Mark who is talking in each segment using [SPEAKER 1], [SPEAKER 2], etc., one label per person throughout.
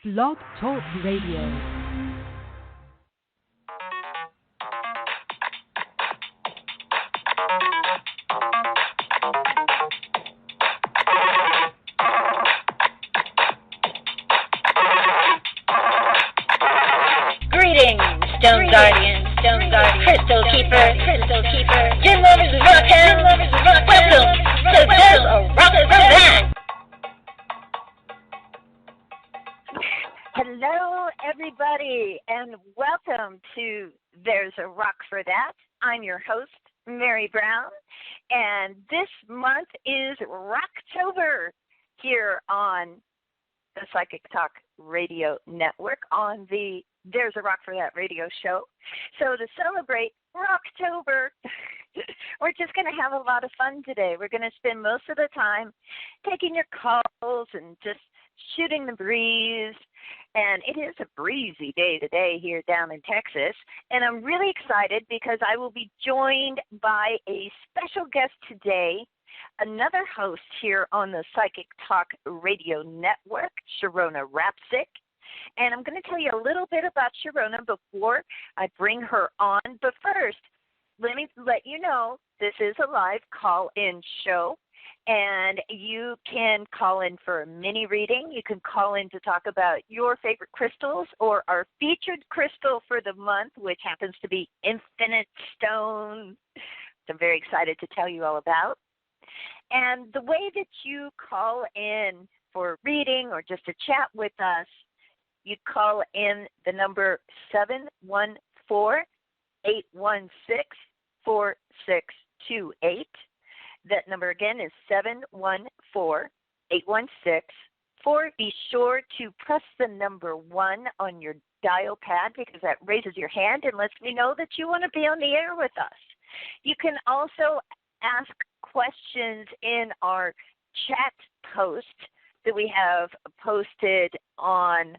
[SPEAKER 1] Blog Talk Radio.
[SPEAKER 2] Stone Guardian, Crystal Keeper, Gem Lovers of Rocktown, welcome to There's a Rock for That.
[SPEAKER 3] Hello, everybody, and welcome to There's a Rock for That. I'm your host, Mary Brown, and this month is Rocktober here on the Psychic Talk Radio Network on the There's a Rock for That radio show. So to celebrate Rocktober, we're just going to have a lot of fun today. We're going to spend most of the time taking your calls and just shooting the breeze. And it is a breezy day today here down in Texas. And I'm really excited because I will be joined by a special guest today, another host here on the Psychic Talk Radio Network, Sharonah Rapseik. And I'm going to tell you a little bit about Sharonah before I bring her on. But first, let me let you know this is a live call-in show. And you can call in for a mini reading. You can call in to talk about your favorite crystals or our featured crystal for the month, which happens to be Infinite Stone, which I'm very excited to tell you all about. And the way that you call in for a reading or just to chat with us, you call in the number 714-816-4628. That number again is 714-816-4. Be sure to press the number 1 on your dial pad because that raises your hand and lets me know that you want to be on the air with us. You can also ask questions in our chat post that we have posted on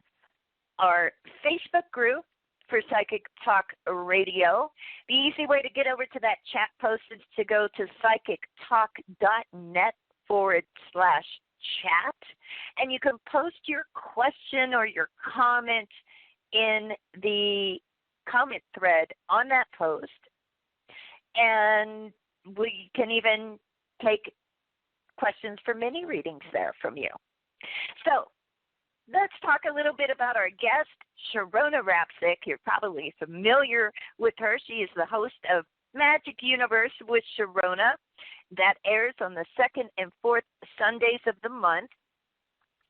[SPEAKER 3] our Facebook group for Psychic Talk Radio. The easy way to get over to that chat post is to go to psychictalk.net/chat, and you can post your question or your comment in the comment thread on that post, and we can even take questions for mini readings there from you. So let's talk a little bit about our guest, Sharonah Rapseik. You're probably familiar with her. She is the host of Magic Universe with Sharonah. That airs on the 2nd and 4th Sundays of the month,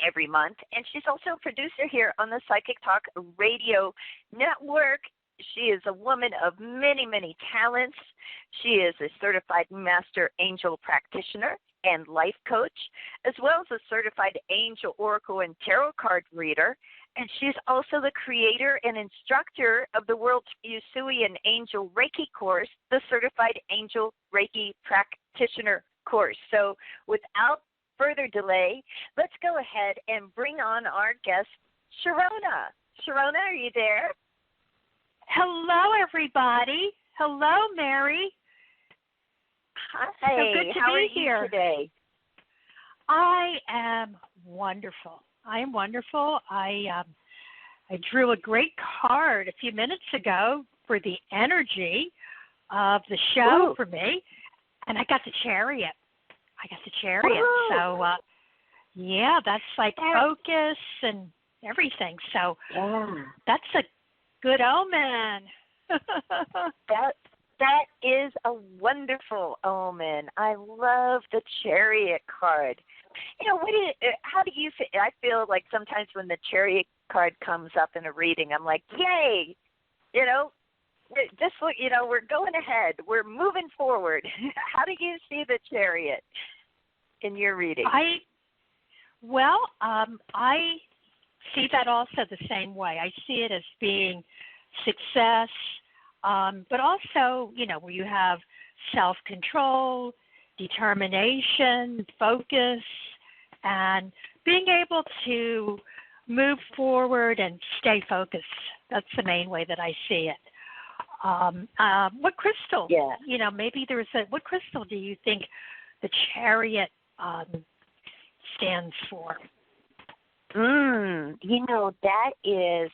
[SPEAKER 3] every month. And she's also a producer here on the Psychic Talk Radio Network. She is a woman of many, many talents. She is a certified master angel practitioner and life coach, as well as a certified angel oracle and tarot card reader. And she's also the creator and instructor of the World Usui and Angel Reiki course, the Certified Angel Reiki Practitioner course. So without further delay, let's go ahead and bring on our guest, Sharonah. Sharonah, are you there?
[SPEAKER 4] Hello, everybody. Hello, Mary.
[SPEAKER 3] Hi.
[SPEAKER 4] So good to
[SPEAKER 3] How
[SPEAKER 4] be
[SPEAKER 3] are
[SPEAKER 4] here
[SPEAKER 3] you today?
[SPEAKER 4] I am wonderful. I drew a great card a few minutes ago for the energy of the show for me, and I got the Chariot.
[SPEAKER 3] Woo.
[SPEAKER 4] So, yeah, that's like focus and everything. So that's a good omen.
[SPEAKER 3] That is a wonderful omen. I love the Chariot card. You know, how do you feel? I feel like sometimes when the Chariot card comes up in a reading, I'm like, yay! You know, just we're going ahead. We're moving forward. How do you see the Chariot in your reading?
[SPEAKER 4] I see that also the same way. I see it as being success, but also, where you have self-control, determination, focus, and being able to move forward and stay focused. That's the main way that I see it. What crystal?
[SPEAKER 3] Yeah.
[SPEAKER 4] Maybe what crystal do you think the Chariot stands for?
[SPEAKER 3] That is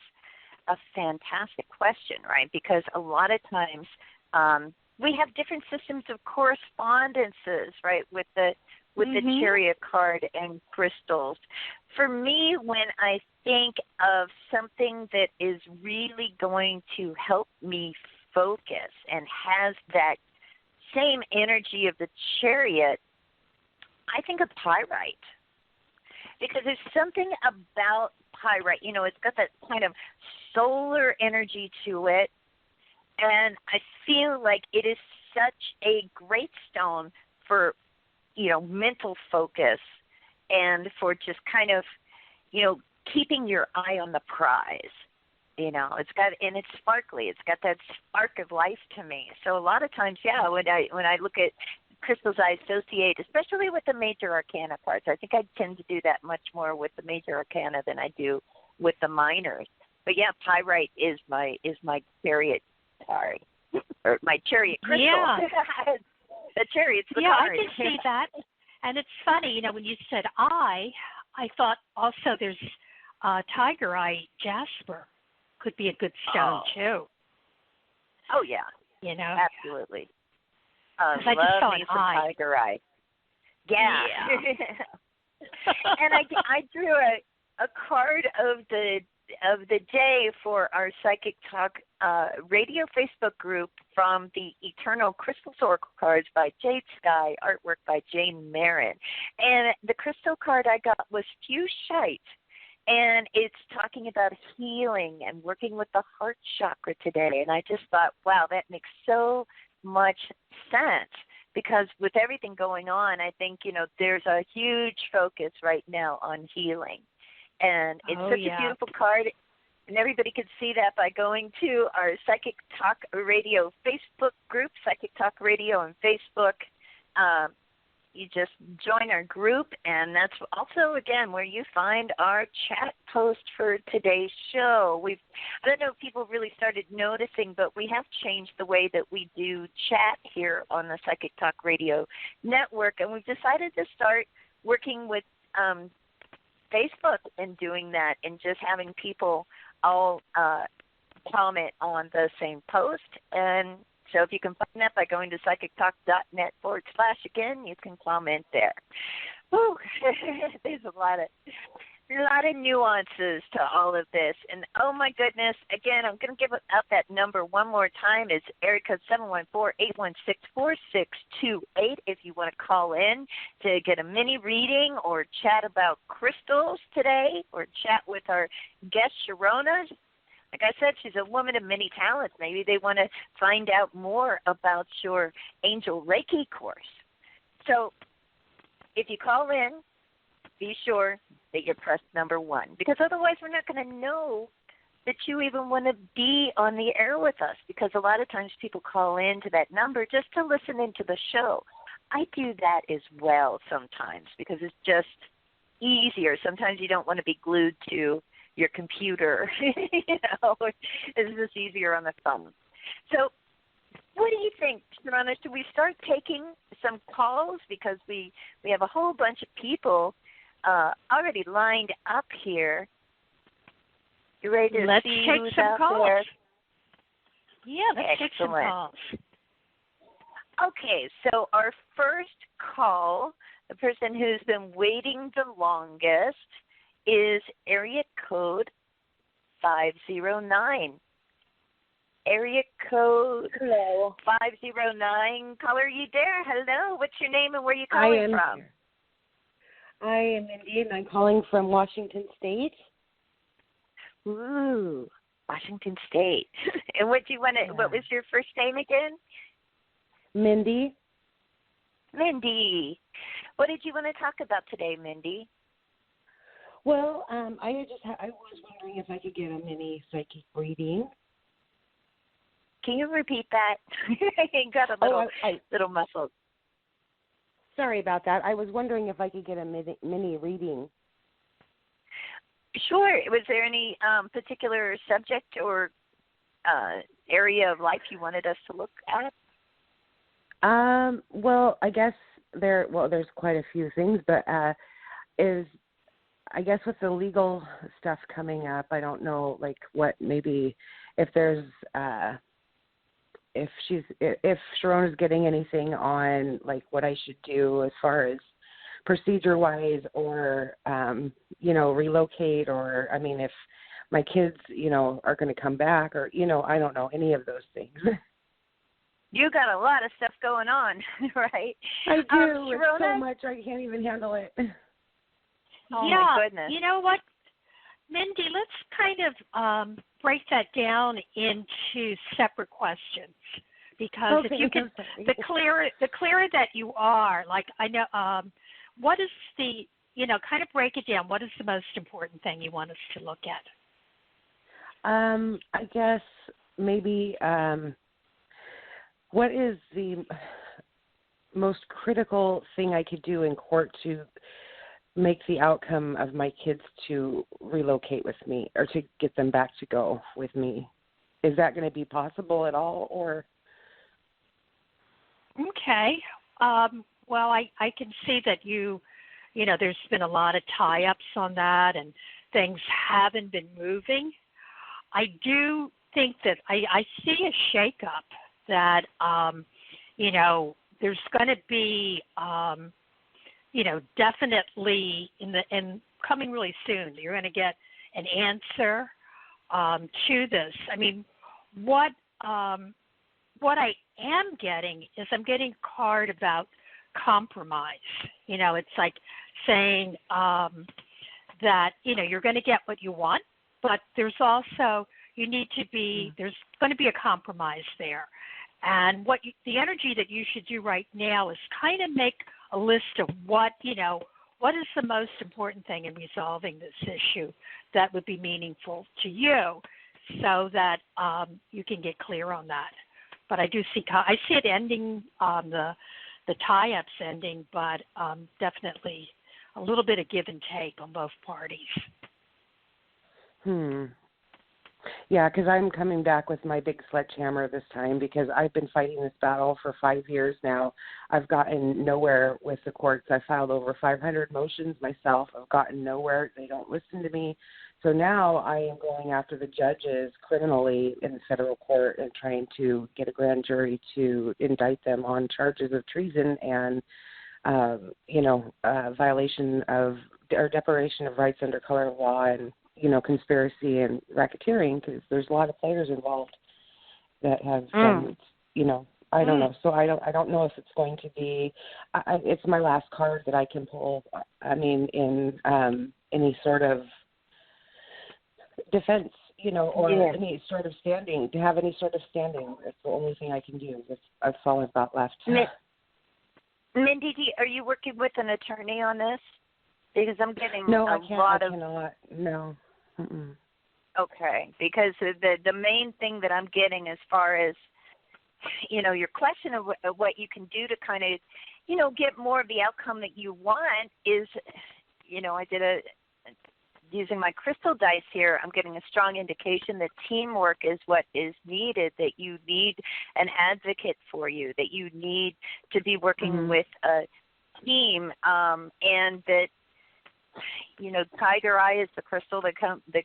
[SPEAKER 3] a fantastic question, right? Because a lot of times we have different systems of correspondences, right, with the Chariot card and crystals. For me, when I think of something that is really going to help me focus and has that same energy of the Chariot, I think of pyrite. Because there's something about pyrite, it's got that kind of solar energy to it, and I feel like it is such a great stone for, mental focus and for just kind of, keeping your eye on the prize. It's sparkly. It's got that spark of life to me. So a lot of times, when I look at crystals, I associate, especially with the major arcana cards. I think I tend to do that much more with the major arcana than I do with the minors. But pyrite is my Chariot card, or my Chariot crystal.
[SPEAKER 4] Yeah.
[SPEAKER 3] The Chariot's the
[SPEAKER 4] card.
[SPEAKER 3] card.
[SPEAKER 4] I can see that. And it's funny, when you said I thought also there's tiger eye Jasper could be a good stone too.
[SPEAKER 3] Oh yeah. Absolutely.
[SPEAKER 4] I just saw
[SPEAKER 3] me some tiger eye. Yeah. And I drew a card of the day for our Psychic Talk radio Facebook group from the Eternal Crystal Oracle cards by Jade Sky, artwork by Jane Marin. And the crystal card I got was Fuchsite. And it's talking about healing and working with the heart chakra today. And I just thought, wow, that makes so much sense, because with everything going on, I think, there's a huge focus right now on healing. And it's such a beautiful card. And everybody can see that by going to our Psychic Talk Radio Facebook group, Psychic Talk Radio on Facebook. You just join our group, and that's also, again, where you find our chat post for today's show. I don't know if people really started noticing, but we have changed the way that we do chat here on the Psychic Talk Radio Network, and we've decided to start working with Facebook and doing that, and just having people all comment on the same post. And so if you can find that by going to psychictalk.net / again, you can comment there. Whew. There's a lot of nuances to all of this. And oh my goodness, again, I'm going to give out that number one more time. It's area code 714-816-4628 if you want to call in to get a mini reading or chat about crystals today, or chat with our guest Sharonah. Like I said, she's a woman of many talents. Maybe they want to find out more about your Angel Reiki course. So if you call in, be sure that you press number 1, because otherwise we're not going to know that you even want to be on the air with us, because a lot of times people call in to that number just to listen into the show. I do that as well sometimes because it's just easier. Sometimes you don't want to be glued to your computer. It's just easier on the phone. So what do you think, Sharonah? Should we start taking some calls? Because we have a whole bunch of people already lined up here. You ready to
[SPEAKER 4] Let's
[SPEAKER 3] see
[SPEAKER 4] take
[SPEAKER 3] who's
[SPEAKER 4] some
[SPEAKER 3] out
[SPEAKER 4] calls.
[SPEAKER 3] there?
[SPEAKER 4] Yeah, let's take some calls.
[SPEAKER 3] Okay, so our first call, the person who's been waiting the longest, is area code 509. Area code 509. Caller, are you there? Hello. What's your name and where are you calling from?
[SPEAKER 5] Here. I am Mindy, and I'm calling from Washington State.
[SPEAKER 3] Ooh, Washington State. And what do you want to? What was your first name again?
[SPEAKER 5] Mindy.
[SPEAKER 3] Mindy. What did you want to talk about today, Mindy?
[SPEAKER 5] Well, I was wondering if I could get a mini psychic reading.
[SPEAKER 3] Can you repeat that? You got a little muscle.
[SPEAKER 5] Sorry about that. I was wondering if I could get a mini reading.
[SPEAKER 3] Sure. Was there any particular subject or area of life you wanted us to look at?
[SPEAKER 5] Well, I guess there's quite a few things, but I guess with the legal stuff coming up, I don't know, like, what maybe if there's if Sharonah's getting anything on, like, what I should do as far as procedure-wise, or relocate, or I mean, if my kids, are going to come back, or I don't know any of those things.
[SPEAKER 3] You got a lot of stuff going on, right?
[SPEAKER 5] I do.
[SPEAKER 3] Sharonah?
[SPEAKER 5] It's so much I can't even handle it.
[SPEAKER 3] Oh,
[SPEAKER 4] yeah,
[SPEAKER 3] my goodness.
[SPEAKER 4] You know what, Mindy, let's kind of break that down into separate questions, because if you can, the clearer that you are, like, I know, what is the, kind of break it down. What is the most important thing you want us to look at?
[SPEAKER 5] I guess maybe what is the most critical thing I could do in court to make the outcome of my kids to relocate with me, or to get them back to go with me? Is that going to be possible at all, or?
[SPEAKER 4] Okay. Well, I can see that there's been a lot of tie-ups on that, and things haven't been moving. I do think that I see a shakeup that, there's going to be, definitely in coming really soon, you're going to get an answer to this. I mean, what I am getting is I'm getting a card about compromise. It's like saying that, you're going to get what you want, but there's also, there's going to be a compromise there. And the energy that you should do right now is kind of make a list of what is the most important thing in resolving this issue that would be meaningful to you, so that you can get clear on that. But I see it ending, the tie-ups ending, but definitely a little bit of give and take on both parties.
[SPEAKER 5] Yeah, because I'm coming back with my big sledgehammer this time, because I've been fighting this battle for 5 years now. I've gotten nowhere with the courts. I filed over 500 motions myself. I've gotten nowhere. They don't listen to me. So now I am going after the judges criminally in the federal court and trying to get a grand jury to indict them on charges of treason and, violation of or deprivation of rights under color of law, and conspiracy and racketeering, because there's a lot of players involved that have, I don't know. So I don't know if it's going to be. It's my last card that I can pull. I mean, in any sort of defense, or any sort of standing. To have any sort of standing, it's the only thing I can do. That's all I've got left.
[SPEAKER 3] Mindy, are you working with an attorney on this? Because I'm getting
[SPEAKER 5] I cannot. No. Mm-mm.
[SPEAKER 3] Okay, because the main thing that I'm getting as far as, your question of what you can do to kind of, get more of the outcome that you want is, I did using my crystal dice here, I'm getting a strong indication that teamwork is what is needed, that you need an advocate for you, that you need to be working with a team, and that, Tiger Eye is the crystal that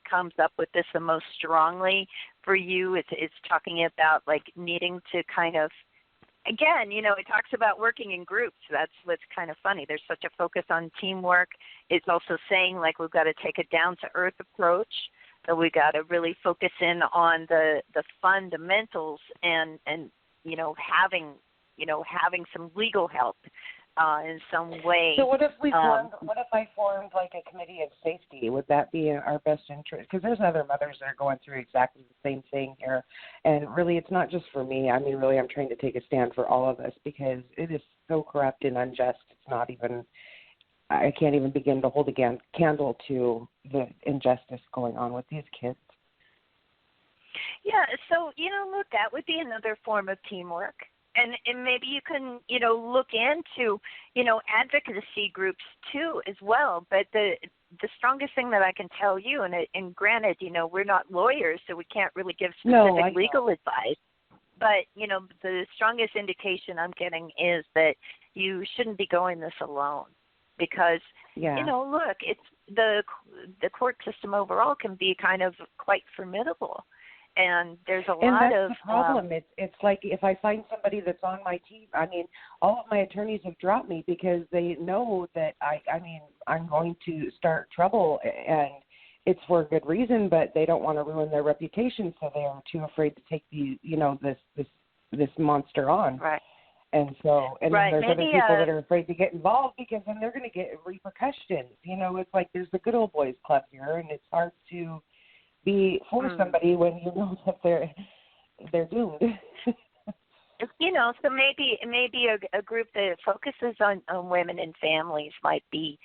[SPEAKER 3] comes up with this the most strongly for you. It's talking about, like, needing to kind of, again, it talks about working in groups. That's what's kind of funny. There's such a focus on teamwork. It's also saying, like, we've got to take a down-to-earth approach, that we got to really focus in on the fundamentals and having some legal help in some way.
[SPEAKER 5] So what if I formed like a committee of safety? Would that be in our best interest? Because there's other mothers that are going through exactly the same thing here. And really, it's not just for me. I mean, really, I'm trying to take a stand for all of us, because it is so corrupt and unjust. It's not even, I can't even begin to hold a candle to the injustice going on with these kids.
[SPEAKER 3] Yeah, so, look, that would be another form of teamwork. And maybe you can, look into, advocacy groups too as well. But the strongest thing that I can tell you, and granted, we're not lawyers, so we can't really give specific legal advice. But, the strongest indication I'm getting is that you shouldn't be going this alone, because
[SPEAKER 5] Yeah.
[SPEAKER 3] Look, it's the court system overall can be kind of quite formidable. And there's a lot of
[SPEAKER 5] the problem. It's like if I find somebody that's on my team, all of my attorneys have dropped me because they know that I'm going to start trouble, and it's for a good reason, but they don't want to ruin their reputation, so they are too afraid to take this monster on.
[SPEAKER 3] Right.
[SPEAKER 5] And so, and then there's other people that are afraid to get involved because then they're going to get repercussions. It's like there's the good old boys club here, and it's hard to be for somebody when you know that they're doomed.
[SPEAKER 3] So maybe a group that focuses on women and families might be,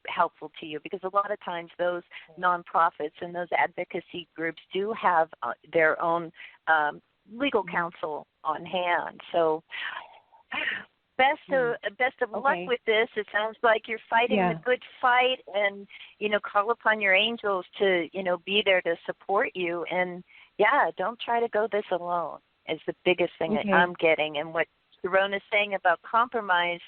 [SPEAKER 3] helpful to you, because a lot of times those nonprofits and those advocacy groups do have their own legal counsel on hand. So best of luck with this. It sounds like you're fighting the good fight, and call upon your angels to be there to support you. And don't try to go this alone is the biggest thing that I'm getting. And what Sharonah's saying about compromise,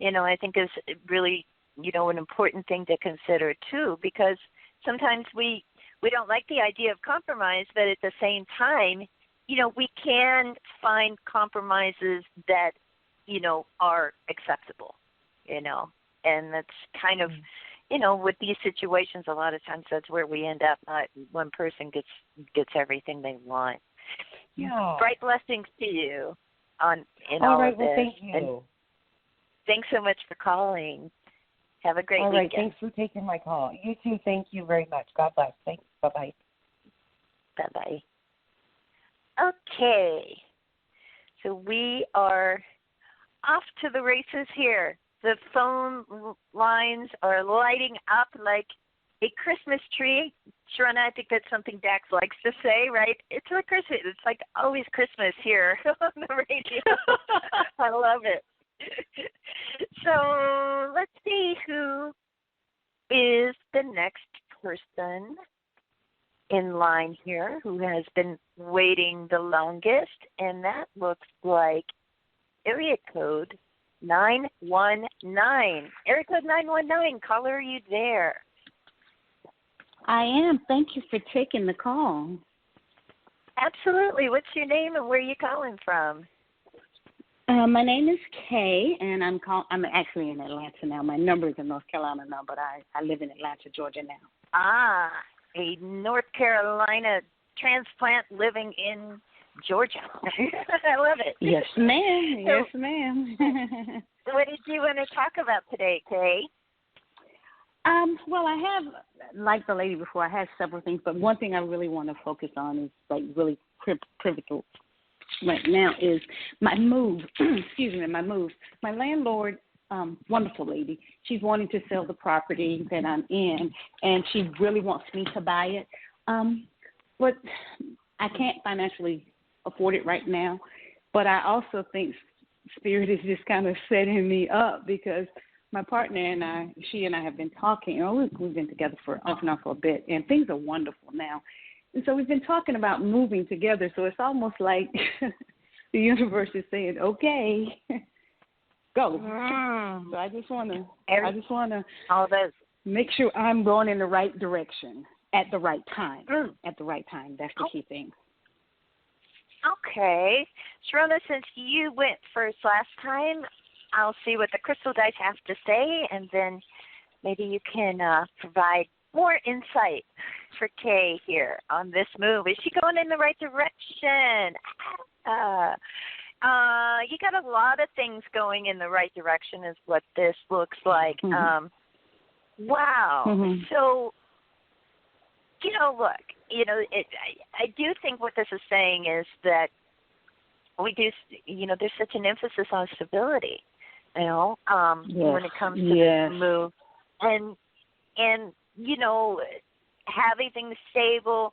[SPEAKER 3] I think is really an important thing to consider too, because sometimes we don't like the idea of compromise, but at the same time, we can find compromises that are acceptable, and that's kind of, with these situations, a lot of times that's where we end up. Not one person gets everything they want.
[SPEAKER 5] Yeah.
[SPEAKER 3] Bright blessings to you in
[SPEAKER 5] all
[SPEAKER 3] all
[SPEAKER 5] right,
[SPEAKER 3] of this.
[SPEAKER 5] Well, thank you.
[SPEAKER 3] And thanks so much for calling. Have a great weekend.
[SPEAKER 5] All right, thanks for taking my call. You too. Thank you very much. God bless. Thanks. Bye-bye.
[SPEAKER 3] Bye-bye. Okay. So we are off to the races here. The phone lines are lighting up like a Christmas tree. Sharonah, I think that's something Dax likes to say, right? It's like Christmas. It's like always Christmas here on the radio. I love it. So let's see who is the next person in line here who has been waiting the longest, and that looks like area code 919. Area code 919, caller, are you there?
[SPEAKER 6] I am. Thank you for taking the call.
[SPEAKER 3] Absolutely. What's your name and where are you calling from?
[SPEAKER 6] My name is Kay, and I'm actually in Atlanta now. My number is in North Carolina now, but I live in Atlanta, Georgia now.
[SPEAKER 3] Ah, a North Carolina transplant living in Georgia. I love it.
[SPEAKER 6] Yes, ma'am. Yes, ma'am.
[SPEAKER 3] What did you want to talk about today, Kay?
[SPEAKER 6] Well, I have, like the lady before, I have several things, but one thing I really want to focus on is like really pivotal right now is my move. Excuse me, my move. My landlord, wonderful lady, she's wanting to sell the property that I'm in, and she really wants me to buy it. But I can't financially afford it right now. But I also think Spirit is just kind of setting me up because my partner and she and I have been talking. We've been together off and on for a bit, and things are wonderful now. And so we've been talking about moving together. So it's almost like the universe is saying, "Okay, go." So I just want to make sure I'm going in the right direction at the right time. At the right time. That's the key thing.
[SPEAKER 3] Okay, Sharonah, since you went first last time, I'll see what the crystal dice have to say, and then maybe you can provide more insight for Kay here on this move. Is she going in the right direction? You got a lot of things going in the right direction is what this looks like.
[SPEAKER 6] Mm-hmm.
[SPEAKER 3] Wow.
[SPEAKER 6] Mm-hmm.
[SPEAKER 3] So, look, I do think what this is saying is that we do, there's such an emphasis on stability, when it comes to this move. And having things stable,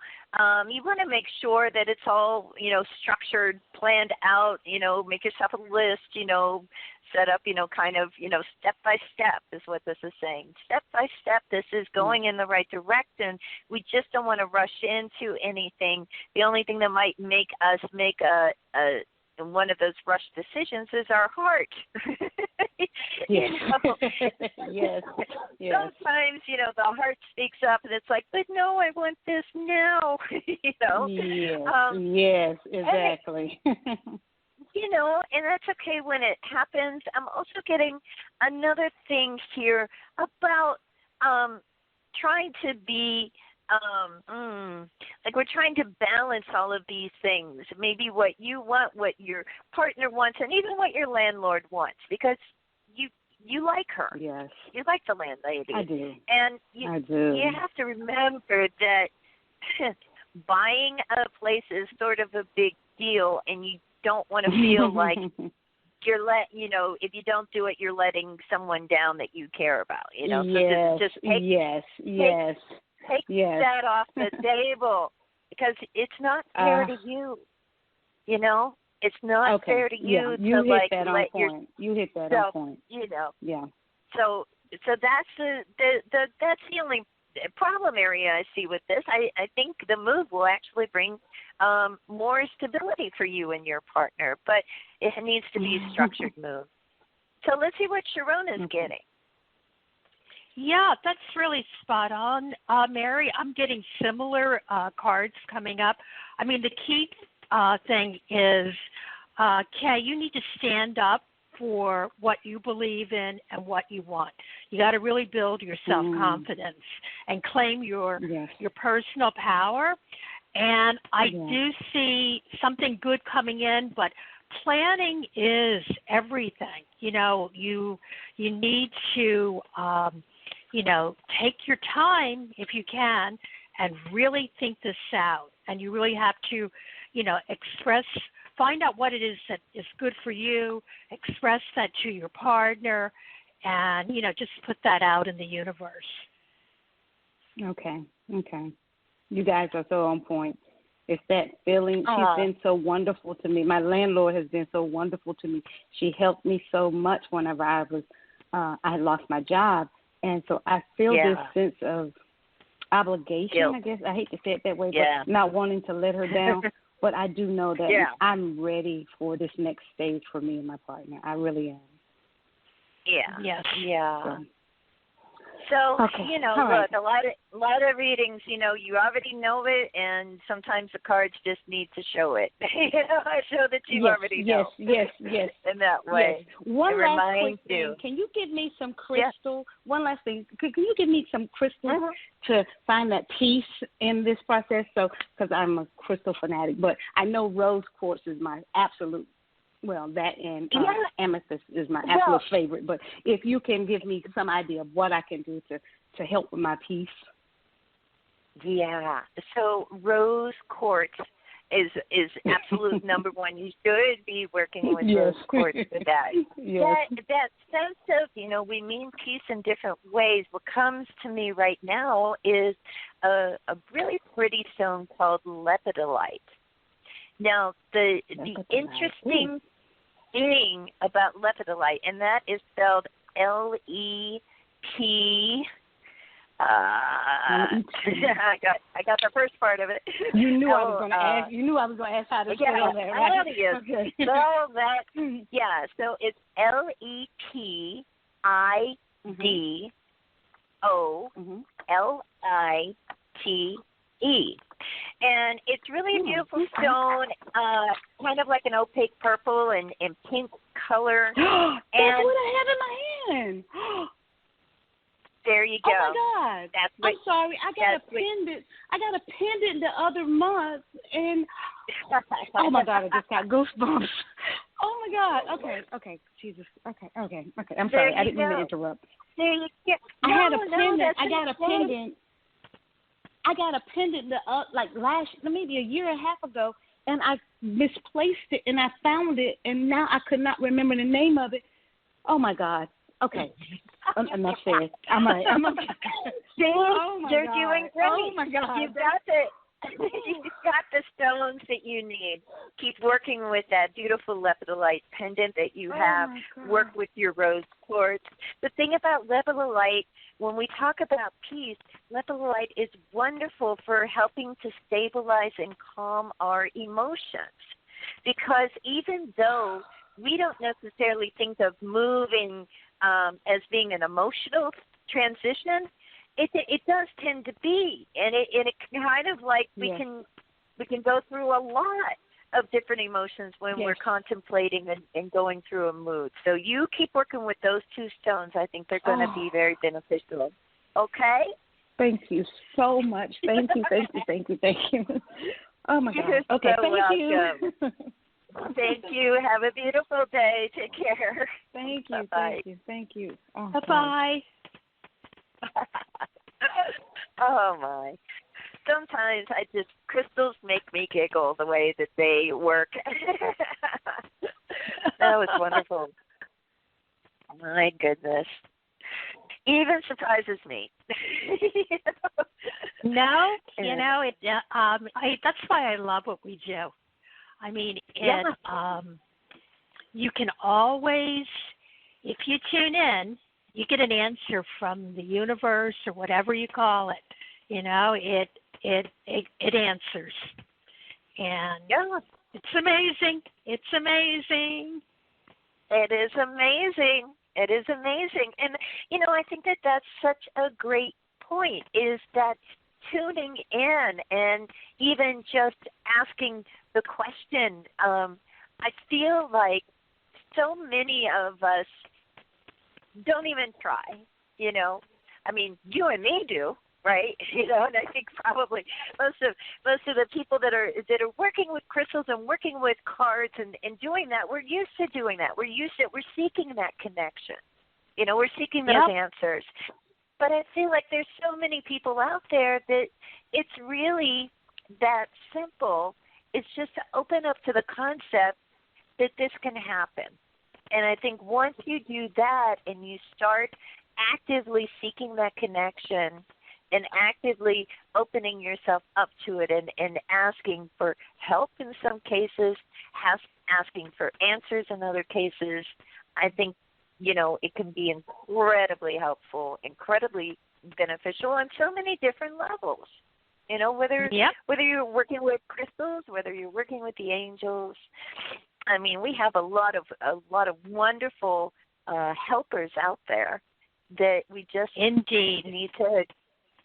[SPEAKER 3] you want to make sure that it's all, structured, planned out, make yourself a list, set up, step by step is what this is saying. Step by step, this is going in the right direction. We just don't want to rush into anything. The only thing that might make us make one of those rush decisions is our heart.
[SPEAKER 6] Yes.
[SPEAKER 3] Yes.
[SPEAKER 6] Yes.
[SPEAKER 3] Sometimes, the heart speaks up and it's like, but no, I want this now.
[SPEAKER 6] Yes, exactly.
[SPEAKER 3] And that's okay when it happens. I'm also getting another thing here about trying to be like we're trying to balance all of these things. Maybe what you want, what your partner wants, and even what your landlord wants, because you like her.
[SPEAKER 6] Yes.
[SPEAKER 3] You like the landlady.
[SPEAKER 6] I do.
[SPEAKER 3] And
[SPEAKER 6] I do.
[SPEAKER 3] You have to remember that buying a place is sort of a big deal, and you don't want to feel like if you don't do it, you're letting someone down that you care about. So just take that off the table, because it's not fair to you. It's not fair to you
[SPEAKER 6] You
[SPEAKER 3] to
[SPEAKER 6] hit that on point. You hit that on point. Yeah.
[SPEAKER 3] So that's that's the only problem area I see with this. I think the move will actually bring more stability for you and your partner, but it needs to be a structured move. So let's see what Sharonah's getting.
[SPEAKER 4] Yeah, that's really spot on, Mary. I'm getting similar cards coming up. I mean, the key thing is, Kay, you need to stand up for what you believe in and what you want. You got to really build your self-confidence and claim your personal power. And I do see something good coming in, but planning is everything. You need to take your time if you can and really think this out. And you really have to, find out what it is that is good for you, express that to your partner, and, just put that out in the universe.
[SPEAKER 6] Okay. You guys are so on point. It's that feeling. She's been so wonderful to me. My landlord has been so wonderful to me. She helped me so much whenever I had lost my job. And so I feel this sense of obligation,
[SPEAKER 3] guilt.
[SPEAKER 6] I guess. I hate to say it that way, but not wanting to let her down. But I do know that I'm ready for this next stage for me and my partner. I really am.
[SPEAKER 3] Yeah.
[SPEAKER 4] Yes.
[SPEAKER 3] Yeah. So,
[SPEAKER 6] right.
[SPEAKER 3] Look, a lot of readings, you already know it, and sometimes the cards just need to show it. Show that you already know.
[SPEAKER 6] Yes.
[SPEAKER 3] In that way.
[SPEAKER 6] Yes. One last quick thing. Can you give me some crystal? Yes. One last thing. Can you give me some crystal to find that peace in this process? So, because I'm a crystal fanatic, but I know rose quartz is my absolute. Well, that and amethyst is my absolute favorite. But if you can give me some idea of what I can do to help with my peace.
[SPEAKER 3] Yeah. So rose quartz is absolute number one. You should be working with rose quartz for that. That sense of, we mean peace in different ways. What comes to me right now is a really pretty stone called lepidolite. Now, the interesting thing about lepidolite, and that is spelled Lepidolite. I got the first part of it.
[SPEAKER 6] You knew I was going to ask. You knew I was going to ask how to spell that, right?
[SPEAKER 3] Okay. So that, so it's Lepidolite. And it's really a beautiful stone, kind of like an opaque purple and pink color.
[SPEAKER 6] That's what I have in my hand.
[SPEAKER 3] There you go.
[SPEAKER 6] Oh my God! I'm sorry. I got a pendant. I got a pendant the other month, and oh my God, I just got goosebumps. Oh my God. Okay. Jesus. Okay. I'm sorry. I didn't mean to interrupt.
[SPEAKER 3] There you go.
[SPEAKER 6] I had a pendant. I got a pendant. I got a pendant maybe a year and a half ago, and I misplaced it, and I found it, and now I could not remember the name of it. Oh my God. Okay. Enough said. I'm okay.
[SPEAKER 3] See, you're
[SPEAKER 6] God.
[SPEAKER 3] doing great.
[SPEAKER 6] Oh my God.
[SPEAKER 3] You've got the stones that you need. Keep working with that beautiful lepidolite pendant that you have. Work with your rose quartz. The thing about lepidolite, when we talk about peace, lepidolite is wonderful for helping to stabilize and calm our emotions. Because even though we don't necessarily think of moving as being an emotional transition. It does tend to be, and it kind of like we can go through a lot of different emotions when we're contemplating and going through a mood. So you keep working with those two stones. I think they're going to be very beneficial. Okay?
[SPEAKER 6] Thank you so much. Thank you. Oh, my God.
[SPEAKER 3] You're
[SPEAKER 6] okay,
[SPEAKER 3] so
[SPEAKER 6] thank
[SPEAKER 3] welcome.
[SPEAKER 6] you.
[SPEAKER 3] Thank you. Have a beautiful day. Take care.
[SPEAKER 6] Thank you.
[SPEAKER 3] Bye-bye.
[SPEAKER 6] Thank you. Oh,
[SPEAKER 4] Bye-bye.
[SPEAKER 3] Oh, my. Sometimes crystals make me giggle the way that they work. That was wonderful. My goodness. Even surprises me.
[SPEAKER 4] No, it. That's why I love what we do. I mean, you can always, if you tune in, you get an answer from the universe or whatever you call it. It answers, and it's amazing. It's amazing.
[SPEAKER 3] It is amazing. It is amazing. And, I think that that's such a great point, is that tuning in and even just asking the question. I feel like so many of us don't even try, I mean, you and me do. Right, and I think probably most of the people that are working with crystals and working with cards and doing that, we're used to doing that. We're seeking that connection. We're seeking those answers. But I feel like there's so many people out there that it's really that simple. It's just to open up to the concept that this can happen. And I think once you do that and you start actively seeking that connection and actively opening yourself up to it and asking for help in some cases, asking for answers in other cases, I think, it can be incredibly helpful, incredibly beneficial on so many different levels. Whether you're working with crystals, whether you're working with the angels. I mean, we have a lot of wonderful helpers out there that we just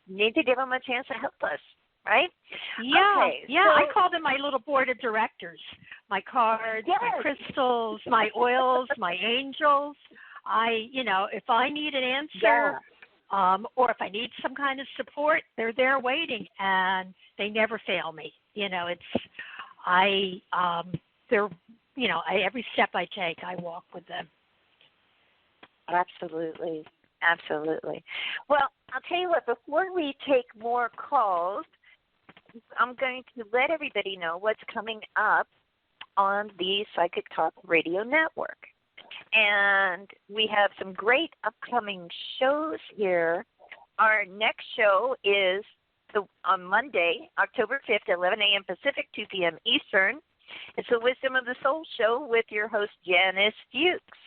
[SPEAKER 3] need to give them a chance to help us, right?
[SPEAKER 4] Yeah,
[SPEAKER 3] okay,
[SPEAKER 4] yeah.
[SPEAKER 3] So,
[SPEAKER 4] I call them my little board of directors. My cards, my crystals, my oils, my angels. If I need an answer, or if I need some kind of support, they're there waiting, and they never fail me. Every step I take, I walk with them.
[SPEAKER 3] Absolutely. Well, I'll tell you what, before we take more calls, I'm going to let everybody know what's coming up on the Psychic Talk Radio Network. And we have some great upcoming shows here. Our next show is on Monday, October 5th, 11 a.m. Pacific, 2 p.m. Eastern. It's the Wisdom of the Soul show with your host, Janice Fuchs.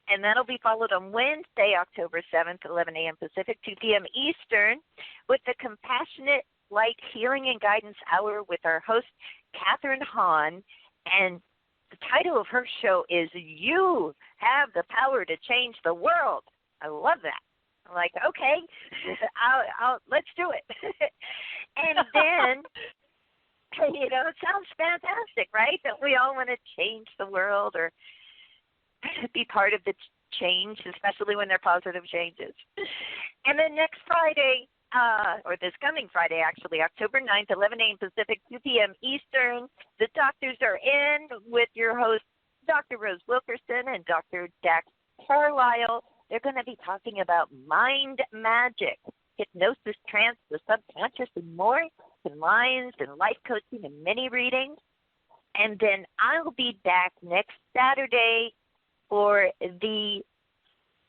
[SPEAKER 3] And that'll be followed on Wednesday, October 7th, 11 a.m. Pacific, 2 p.m. Eastern, with the Compassionate Light Healing and Guidance Hour with our host, Catherine Hahn. And the title of her show is You Have the Power to Change the World. I love that. I'm like, okay, let's do it. And then, it sounds fantastic, right? That we all want to change the world or be part of the change, especially when they're positive changes. And then next Friday, or this coming Friday, actually, October 9th, 11 a.m. Pacific, 2 p.m. Eastern, the doctors are in with your host, Dr. Rose Wilkerson and Dr. Dax Carlisle. They're going to be talking about mind magic, hypnosis, trance, the subconscious, and more, and lines and life coaching and mini readings. And then I'll be back next Saturday for the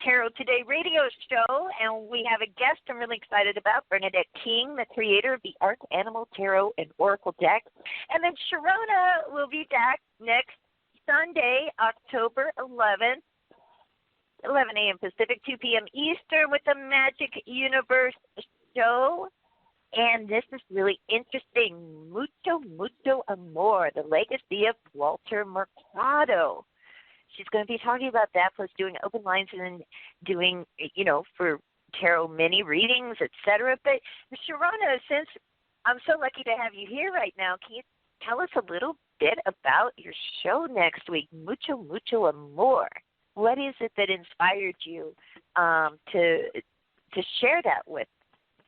[SPEAKER 3] Tarot Today radio show, and we have a guest I'm really excited about, Bernadette King, the creator of the Arc Animal Tarot and Oracle deck. And then Sharonah will be back next Sunday, October 11th, 11 a.m. Pacific, 2 p.m. Eastern, with the Magic Universe show. And this is really interesting. Mucho, mucho amor, the legacy of Walter Mercado. she's going to be talking about that, plus doing open lines and then doing, for tarot mini readings, etc. But Sharonah, since I'm so lucky to have you here right now, can you tell us a little bit about your show next week, Mucho, Mucho Amor? What is it that inspired you to share that with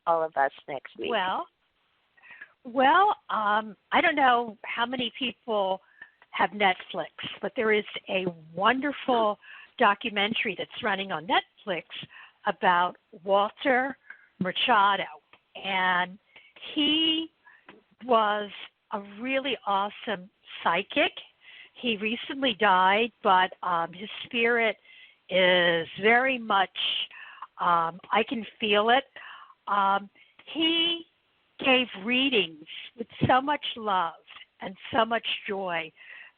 [SPEAKER 3] all of us next week?
[SPEAKER 4] Well, I don't know how many people have Netflix, but there is a wonderful documentary that's running on Netflix about Walter Machado, and he was a really awesome psychic. He recently died, but his spirit is very much, I can feel it. He gave readings with so much love and so much joy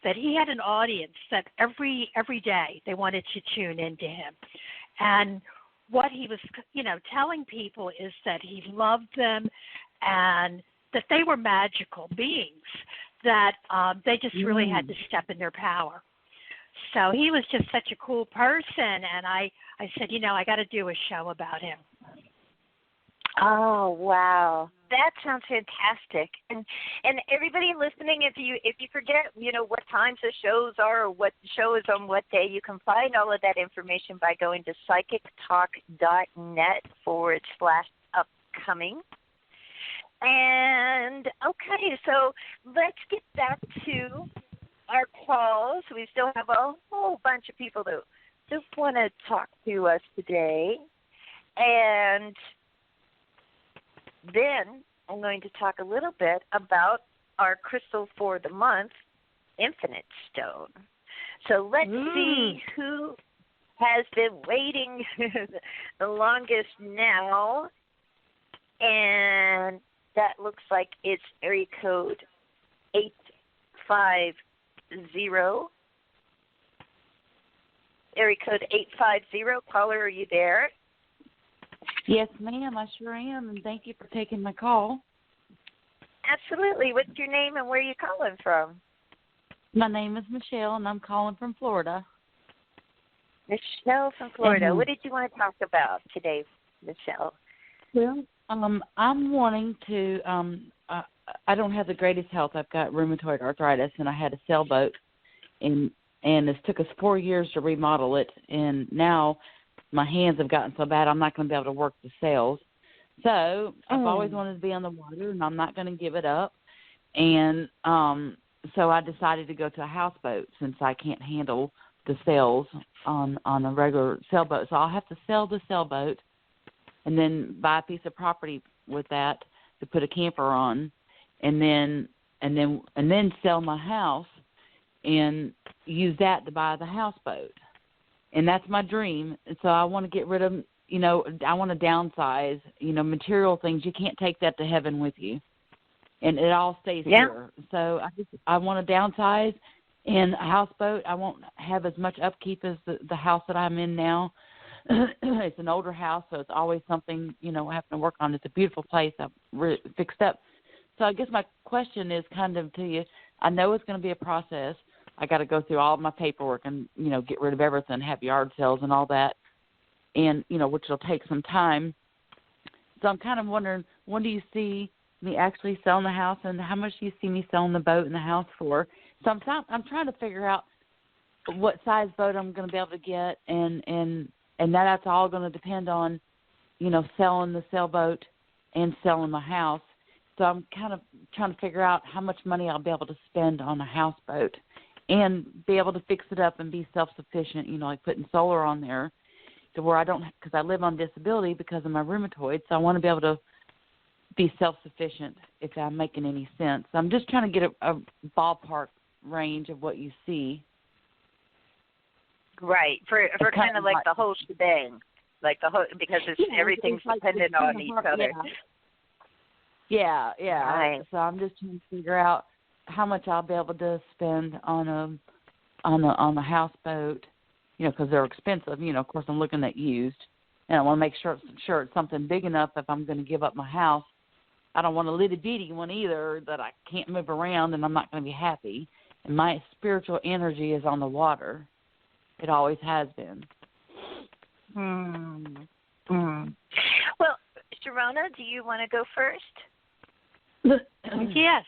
[SPEAKER 4] that he had an audience that every day they wanted to tune into him. And what he was, telling people is that he loved them and that they were magical beings, that they just really had to step in their power. So he was just such a cool person, and I said, I got to do a show about him.
[SPEAKER 3] Oh, wow. That sounds fantastic. And everybody listening, if you forget, what times the shows are or what show is on what day, you can find all of that information by going to psychictalk.net/upcoming. And, okay, so let's get back to our calls. We still have a whole bunch of people that just want to talk to us today. And then I'm going to talk a little bit about our crystal for the month, Infinite Stone. So let's see who has been waiting the longest now. And that looks like it's area code 850. Area code 850. Caller, are you there?
[SPEAKER 7] Yes, ma'am, I sure am, and thank you for taking my call.
[SPEAKER 3] Absolutely. What's your name and where are you calling from?
[SPEAKER 7] My name is Michelle, and I'm calling from Florida.
[SPEAKER 3] Michelle from Florida. What did you want to talk about today, Michelle?
[SPEAKER 7] Well, I'm wanting to, I don't have the greatest health. I've got rheumatoid arthritis, and I had a sailboat, and it took us 4 years to remodel it, and now my hands have gotten so bad I'm not going to be able to work the sails. So I've always wanted to be on the water, and I'm not going to give it up. And so I decided to go to a houseboat since I can't handle the sails on a regular sailboat. So I'll have to sell the sailboat and then buy a piece of property with that to put a camper on, and then sell my house and use that to buy the houseboat. And that's my dream. And so I want to get rid of, I want to downsize, material things. You can't take that to heaven with you. And it all stays here. So I want to downsize in a houseboat. I won't have as much upkeep as the house that I'm in now. It's an older house, so it's always something, I have to work on. It's a beautiful place. I've fixed up. So I guess my question is kind of to you, I know it's going to be a process. I got to go through all of my paperwork and, get rid of everything, have yard sales and all that, and, which will take some time. So I'm kind of wondering, when do you see me actually selling the house, and how much do you see me selling the boat and the house for? So I'm trying to figure out what size boat I'm going to be able to get, and that's all going to depend on, selling the sailboat and selling my house. So I'm kind of trying to figure out how much money I'll be able to spend on a houseboat and be able to fix it up and be self-sufficient, like putting solar on there to where I don't, because I live on disability because of my rheumatoid, so I want to be able to be self-sufficient, if I'm making any sense. So I'm just trying to get a ballpark range of what you see.
[SPEAKER 3] Right, for kind of like the whole shebang, like the whole, because everything's dependent on each other.
[SPEAKER 7] Yeah.
[SPEAKER 3] Right.
[SPEAKER 7] So I'm just trying to figure out how much I'll be able to spend on a houseboat, because they're expensive. Of course, I'm looking at used, and I want to make sure it's something big enough if I'm going to give up my house. I don't want a little bitty one either that I can't move around and I'm not going to be happy. And my spiritual energy is on the water. It always has been.
[SPEAKER 3] Well, Sharonah, do you want to go first?
[SPEAKER 4] Yes,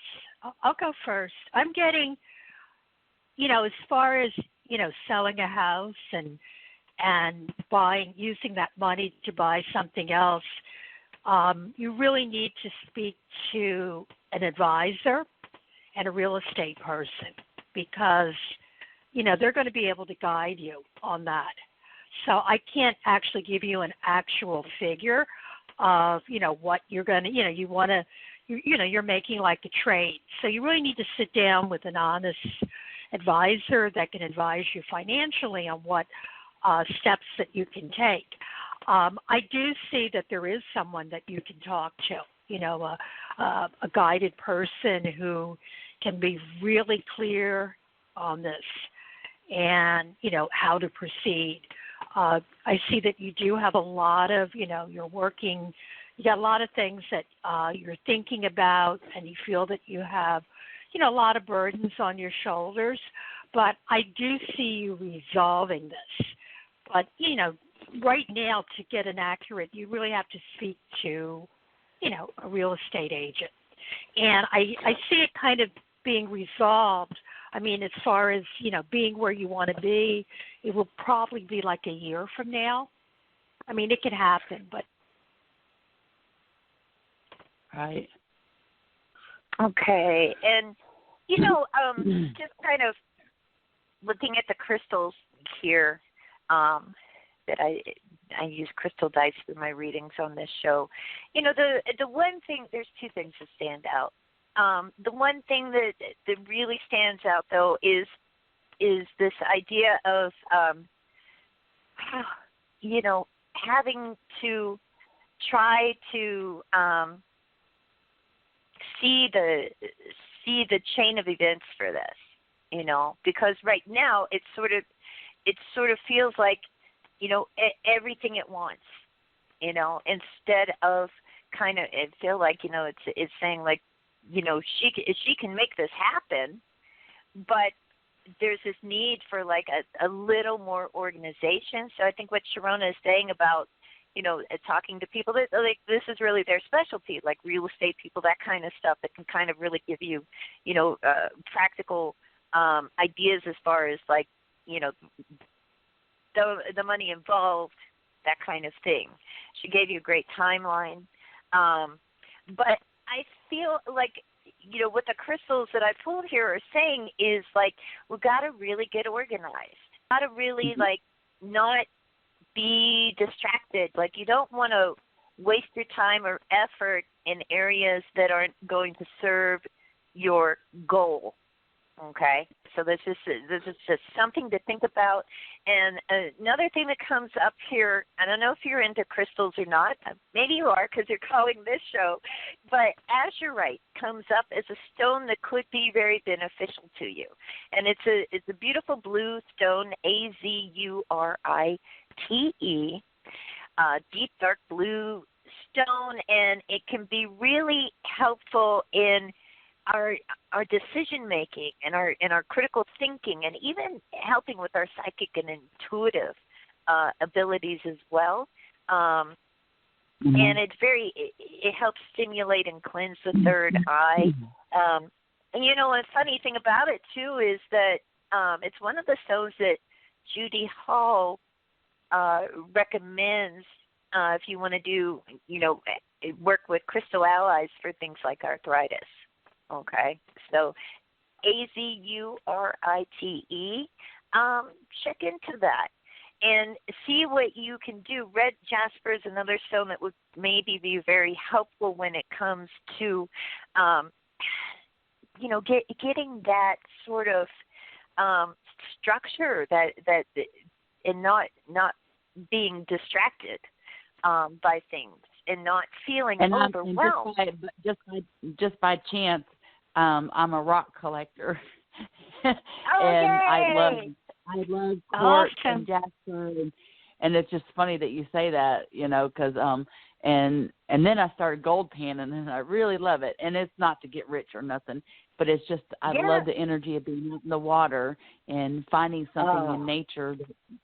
[SPEAKER 4] I'll go first. I'm getting, as far as, selling a house and using that money to buy something else, you really need to speak to an advisor and a real estate person because, they're going to be able to guide you on that. So I can't actually give you an actual figure of, what you're going to, you're making like a trade. So you really need to sit down with an honest advisor that can advise you financially on what steps that you can take. I do see that there is someone that you can talk to, a guided person who can be really clear on this and, how to proceed. I see that you do have a lot of, you're working, you got a lot of things that you're thinking about and you feel that you have, a lot of burdens on your shoulders, but I do see you resolving this. But, right now to get an accurate, you really have to speak to, a real estate agent. And I see it kind of being resolved. I mean, as far as, being where you want to be, it will probably be like a year from now. I mean, it could happen, but.
[SPEAKER 7] Right.
[SPEAKER 3] Okay. And, just kind of looking at the crystals here, that I use crystal dice for my readings on this show. The one thing, there's two things that stand out. The one thing that really stands out, though, is this idea of, having to try to see the chain of events for this, because right now it sort of feels like, everything at once, instead of kind of, it feel like, it's saying like, she can make this happen, but there's this need for like a little more organization. So I think what Sharonah is saying about, talking to people that like this is really their specialty, like real estate people, that kind of stuff that can kind of really give you, practical ideas as far as like, the money involved, that kind of thing. She gave you a great timeline. But I feel like, what the crystals that I pulled here are saying is like, we've got to really get organized. Got to really like not be distracted. Like you don't want to waste your time or effort in areas that aren't going to serve your goal. Okay, so this is just something to think about. And another thing that comes up here, I don't know if you're into crystals or not. Maybe you are because you're calling this show. But azurite comes up as a stone that could be very beneficial to you. And it's a beautiful blue stone, Azurite, deep dark blue stone, and it can be really helpful in our decision making and our critical thinking, and even helping with our psychic and intuitive abilities as well. And it helps stimulate and cleanse the third eye. And a funny thing about it too is that it's one of the stones that Judy Hall recommends if you want to do work with crystal allies for things like arthritis. Okay, so Azurite, check into that and see what you can do. Red jasper is another stone that would maybe be very helpful when it comes to, getting that sort of structure that and not being distracted by things and not feling overwhelmed.
[SPEAKER 7] Just by chance. I'm a rock collector, and
[SPEAKER 3] yay!
[SPEAKER 7] I love quartz and jasper, and it's just funny that you say that, because and then I started gold panning, and I really love it. And it's not to get rich or nothing, but it's just I love the energy of being out in the water and finding something in nature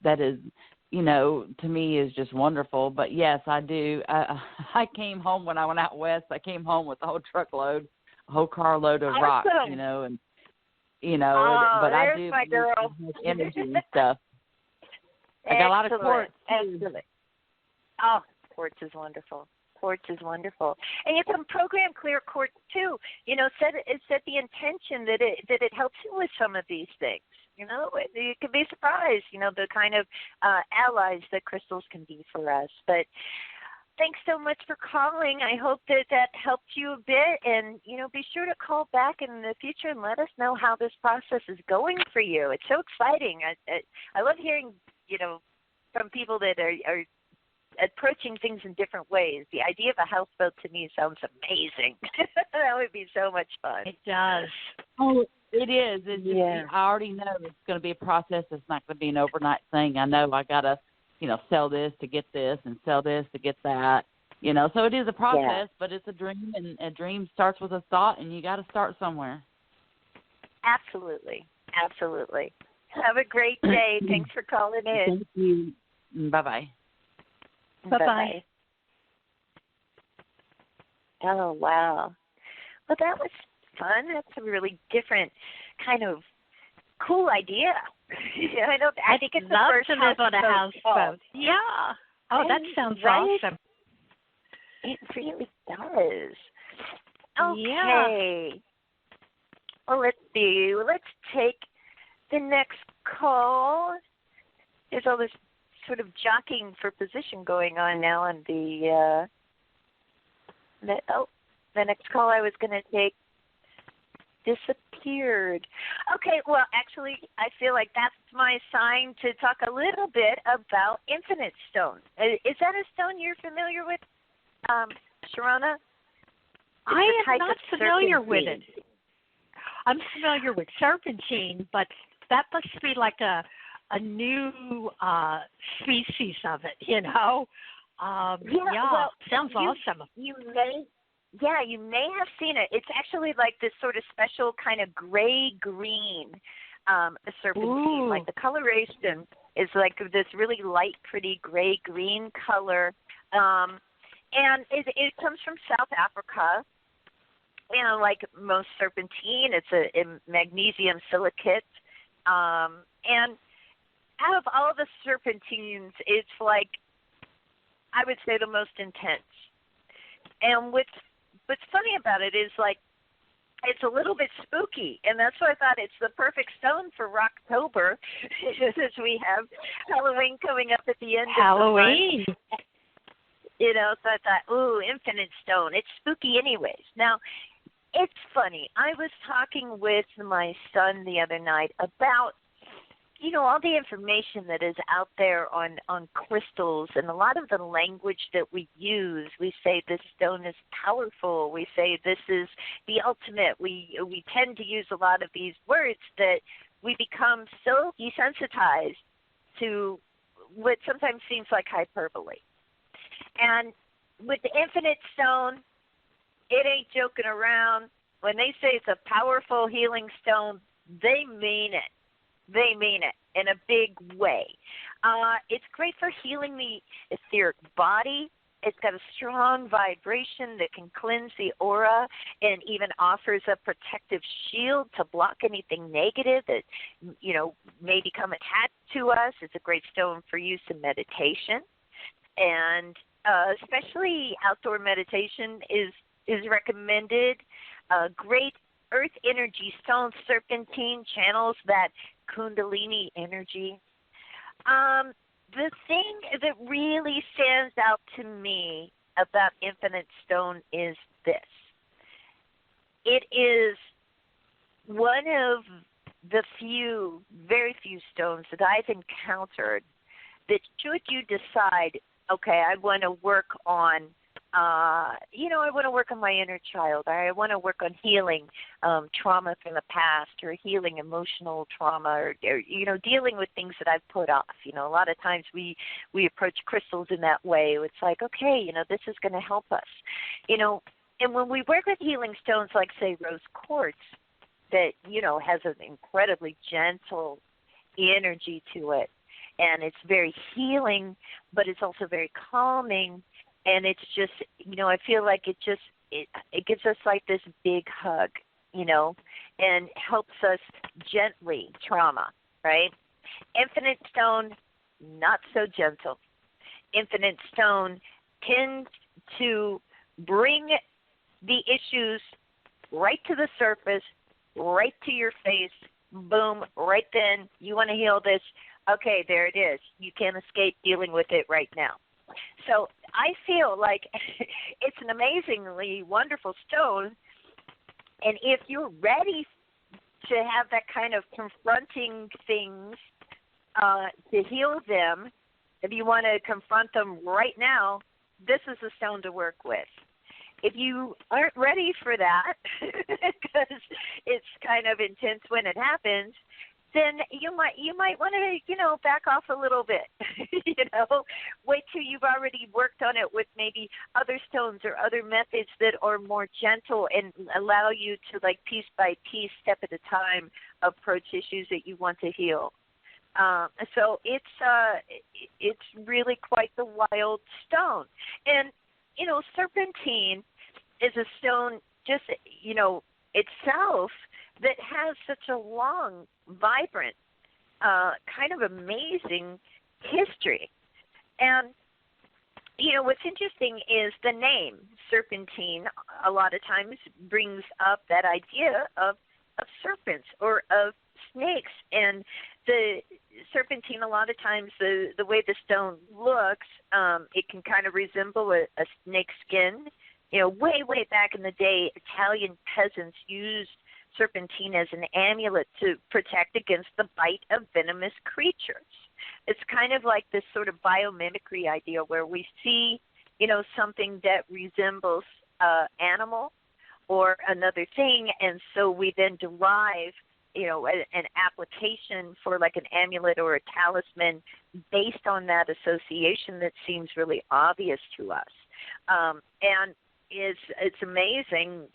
[SPEAKER 7] that is, you know, to me is just wonderful. But yes, I do. I came home when I went out west. I came home with a whole truckload, a whole carload of rocks, you know, and but I do
[SPEAKER 3] my girl.
[SPEAKER 7] energy and stuff. I got a lot of quartz.
[SPEAKER 3] Excellent. Oh, quartz is wonderful. Quartz is wonderful, and you can program clear quartz too. You know, set the intention that it helps you with some of these things. You know, you could be surprised. You know, the kind of allies that crystals can be for us. But thanks so much for calling. I hope that helped you a bit, and you know, be sure to call back in the future and let us know how this process is going for you. It's so exciting. I love hearing, you know, from people that are approaching things in different ways. The idea of a houseboat to me sounds amazing. That would be so much fun.
[SPEAKER 4] It does.
[SPEAKER 7] Oh, it is. It's just, I already know it's going to be a process. It's not going to be an overnight thing. I know I got to, you know, sell this to get this and sell this to get that. You know, so it is a process, but it's a dream, and a dream starts with a thought, and you got to start somewhere.
[SPEAKER 3] Absolutely. Absolutely. Have a great day. Thanks for calling in.
[SPEAKER 7] Thank you. Bye-bye.
[SPEAKER 4] Bye-bye.
[SPEAKER 3] Oh, wow. Well, that was fun. That's a really different kind of cool idea. I think it's the first
[SPEAKER 4] to live on a houseboat. Yeah. Oh, that sounds awesome.
[SPEAKER 3] It really does. Okay.
[SPEAKER 4] Yeah.
[SPEAKER 3] Well, let's see. Let's take the next call. There's all this sort of jockeying for position going on now on the next call I was going to take disappeared. Okay, well, actually, I feel like that's my sign to talk a little bit about Infinite Stone. Is that a stone you're familiar with, Sharonah?
[SPEAKER 4] I am not familiar with it. I'm familiar with serpentine, but that must be like a new species of it, you know?
[SPEAKER 3] Well,
[SPEAKER 4] sounds awesome.
[SPEAKER 3] You may have seen it. It's actually like this sort of special kind of gray-green serpentine.
[SPEAKER 4] Ooh.
[SPEAKER 3] Like the coloration is like this really light, pretty gray-green color. And it comes from South Africa. You know, like most serpentine, it's a magnesium silicate. And out of all the serpentines, it's like, I would say, the most intense. And what's funny about it is, like, it's a little bit spooky, and that's why I thought it's the perfect stone for Rocktober, as we have Halloween coming up at the end
[SPEAKER 4] Halloween.
[SPEAKER 3] of the month. You know, so I thought, ooh, Infinite Stone. It's spooky anyways. Now, it's funny. I was talking with my son the other night about, you know, all the information that is out there on crystals, and a lot of the language that we use. We say this stone is powerful. We say this is the ultimate. We tend to use a lot of these words that we become so desensitized to what sometimes seems like hyperbole. And with the Infinite Stone, it ain't joking around. When they say it's a powerful healing stone, they mean it. They mean it in a big way. It's great for healing the etheric body. It's got a strong vibration that can cleanse the aura and even offers a protective shield to block anything negative that, you know, may become attached to us. It's a great stone for use in meditation. And especially outdoor meditation is recommended. Great earth energy stone serpentine channels that Kundalini energy. The thing that really stands out to me about Infinite Stone is this. It is one of the few, very few stones that I've encountered that should you decide, okay, I want to work on I want to work on my inner child. I want to work on healing trauma from the past, or healing emotional trauma, or dealing with things that I've put off. A lot of times we approach crystals in that way. It's like, okay, this is going to help us. And when we work with healing stones like, say, rose quartz, that, has an incredibly gentle energy to it, and it's very healing, but it's also very calming. And it's just, I feel like it gives us like this big hug, and helps us gently trauma, right? Infinite stone, not so gentle. Infinite stone tends to bring the issues right to the surface, right to your face, boom, right then. You want to heal this? Okay, there it is. You can't escape dealing with it right now. So I feel like it's an amazingly wonderful stone, and if you're ready to have that kind of confronting things to heal them, if you want to confront them right now, this is a stone to work with. If you aren't ready for that, because it's kind of intense when it happens, then you might want to, back off a little bit. Wait till you've already worked on it with maybe other stones or other methods that are more gentle and allow you to, like, piece by piece, step at a time, approach issues that you want to heal. So it's really quite the wild stone. And, serpentine is a stone just, itself that has such a long, vibrant, kind of amazing history. And, what's interesting is the name serpentine a lot of times brings up that idea of serpents or of snakes. And the serpentine, a lot of times, the way the stone looks, it can kind of resemble a snake skin. Way back in the day, Italian peasants used serpentine as an amulet to protect against the bite of venomous creatures. It's kind of like this sort of biomimicry idea where we see, something that resembles animal or another thing, and so we then derive, an application for like an amulet or a talisman based on that association that seems really obvious to us. And it's amazing,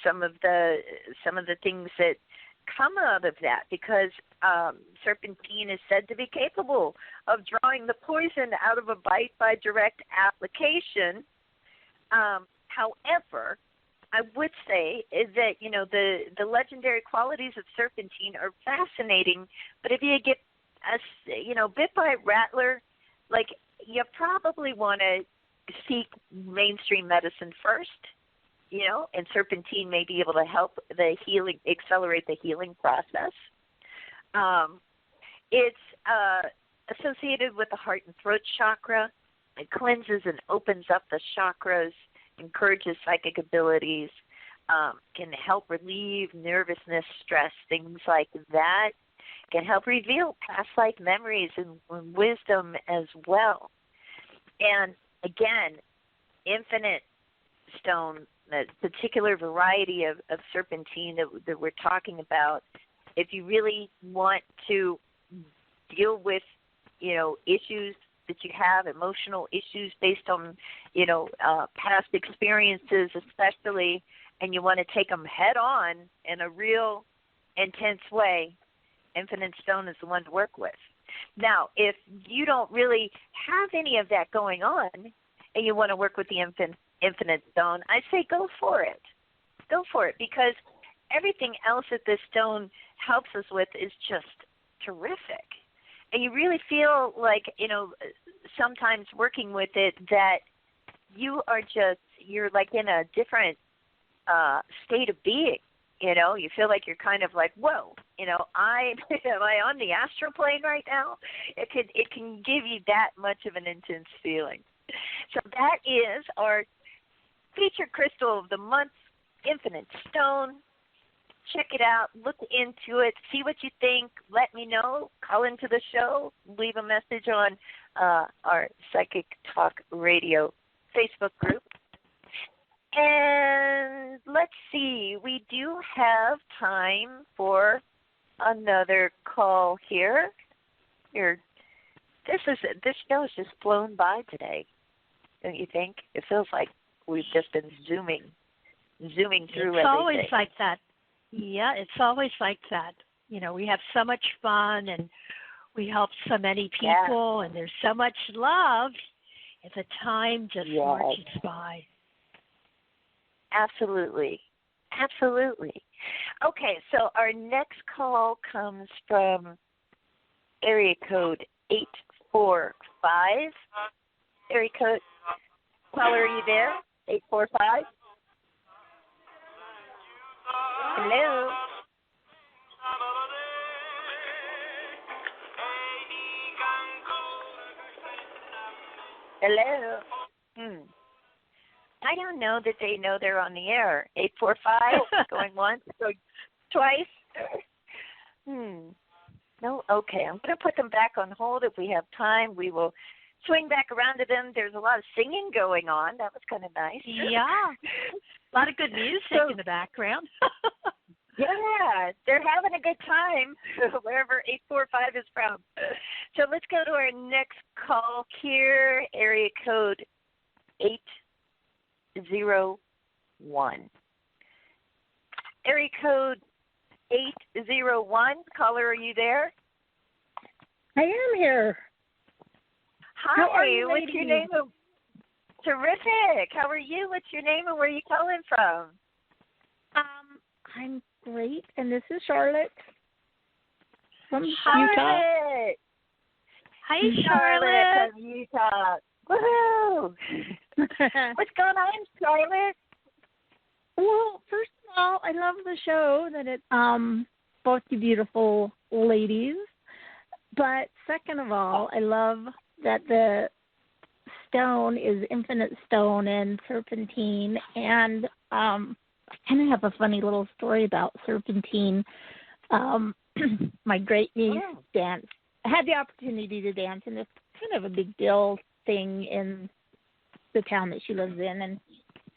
[SPEAKER 3] some of the things that come out of that, because serpentine is said to be capable of drawing the poison out of a bite by direct application. However, I would say is that, the legendary qualities of serpentine are fascinating, but if you get, bit by a rattler, like, you probably want to seek mainstream medicine first, and serpentine may be able to help the healing, accelerate the healing process. It's associated with the heart and throat chakra. It cleanses and opens up the chakras, encourages psychic abilities, can help relieve nervousness, stress, things like that. Can help reveal past life memories and wisdom as well. And again, infinite stone, a particular variety of serpentine that we're talking about, if you really want to deal with, issues that you have, emotional issues based on, past experiences especially, and you want to take them head on in a real intense way, infinite stone is the one to work with. Now, if you don't really have any of that going on and you want to work with the infinite stone, I say go for it. Go for it, because everything else that this stone helps us with is just terrific. And you really feel like, sometimes working with it that you're like in a different state of being. You feel like you're kind of like, whoa, am I on the astral plane right now? It can give you that much of an intense feeling. So that is our featured crystal of the month, Infinite Stone. Check it out, look into it, see what you think, let me know, call into the show, leave a message on our Psychic Talk Radio Facebook group. And let's see, we do have time for another call here. This show has just flown by today, don't you think? It feels like we've just been zooming through everything.
[SPEAKER 4] It's always like that. Yeah, it's always like that. You know, we have so much fun and we help so many people and there's so much love, and the time just marches by.
[SPEAKER 3] Absolutely. Okay, so our next call comes from area code 845. Area code, caller, are you there? 845? Hello? Hello? I don't know that they know they're on the air. 845, going once, going twice. No, okay. I'm going to put them back on hold. If we have time, we will swing back around to them. There's a lot of singing going on. That was kind of nice.
[SPEAKER 4] Yeah. A lot of good music in the background.
[SPEAKER 3] Yeah, they're having a good time, wherever 845 is from. So let's go to our next call here, area code 801. Area code 801. Caller, are you there?
[SPEAKER 8] I am here.
[SPEAKER 3] Hi,
[SPEAKER 8] how are you,
[SPEAKER 3] what's your name? Terrific. How are you? What's your name and where are you calling from?
[SPEAKER 8] I'm great, and this is Charlotte from
[SPEAKER 3] Utah.
[SPEAKER 4] Hi, Charlotte.
[SPEAKER 3] From Utah. Woohoo! What's going on, Charlotte?
[SPEAKER 8] Well, first of all, I love the show that it both you beautiful ladies. But second of all, I love that the stone is infinite stone and serpentine, and I kind of have a funny little story about serpentine. My great niece danced. I had the opportunity to dance in this kind of a big deal thing in the town that she lives in, and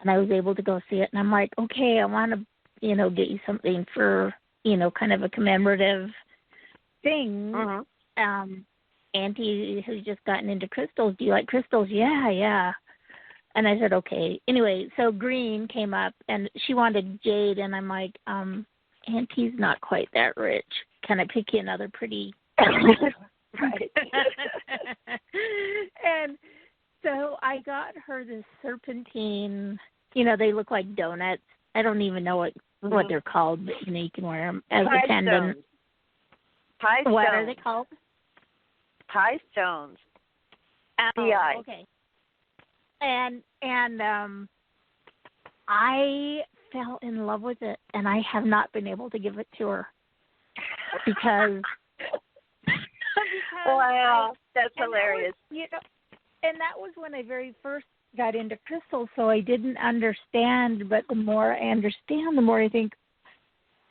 [SPEAKER 8] I was able to go see it. And I'm like, okay, I want to, get you something for, kind of a commemorative thing. Auntie has just gotten into crystals. Do you like crystals? Yeah. And I said, okay. Anyway, so green came up, and she wanted jade, and I'm like, Auntie's not quite that rich. Can I pick you another pretty? Right. And so I got her this serpentine. They look like donuts. I don't even know what they're called, but you can wear them as a pendant.
[SPEAKER 3] Pie stones.
[SPEAKER 8] What are they called?
[SPEAKER 3] Pie stones.
[SPEAKER 8] Okay. And I fell in love with it, and I have not been able to give it to her because
[SPEAKER 3] wow, that's hilarious.
[SPEAKER 8] And that was when I very first got into crystals, so I didn't understand. But the more I understand, the more I think,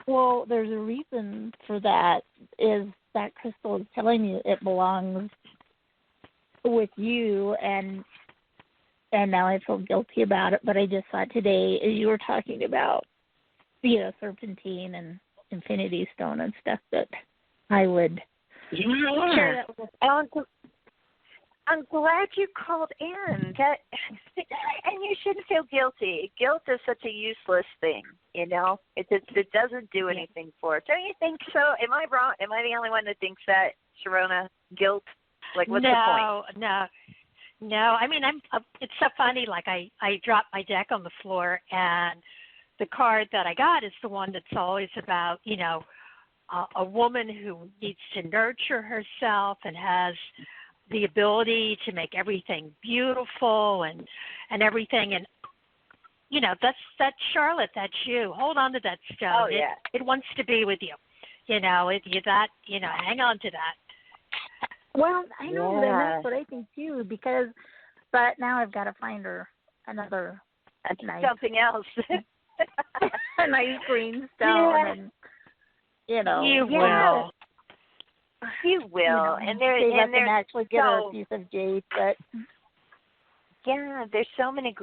[SPEAKER 8] well, there's a reason for that. Is that crystal is telling you it belongs with you, and now I feel guilty about it. But I just thought today, as you were talking about, serpentine and infinity stone and stuff, that I would share that with.
[SPEAKER 3] I'm glad you called in. And you shouldn't feel guilty. Guilt is such a useless thing, It doesn't do anything for us. Don't you think so? Am I wrong? Am I the only one that thinks that, Sharonah? Guilt? Like, what's the point?
[SPEAKER 4] No. I mean, it's so funny. Like, I dropped my deck on the floor, and the card that I got is the one that's always about, a woman who needs to nurture herself and has the ability to make everything beautiful and everything. And, that's Charlotte. That's you. Hold on to that stone.
[SPEAKER 3] Oh, yeah.
[SPEAKER 4] It wants to be with you. Hang on to that.
[SPEAKER 8] Well, I know that's what I think too, but now I've got to find her another nice,
[SPEAKER 3] something else.
[SPEAKER 8] a nice green stone, and
[SPEAKER 4] you will.
[SPEAKER 3] You will, and
[SPEAKER 8] they can actually get her a piece of jade, but
[SPEAKER 3] Yeah, there's so many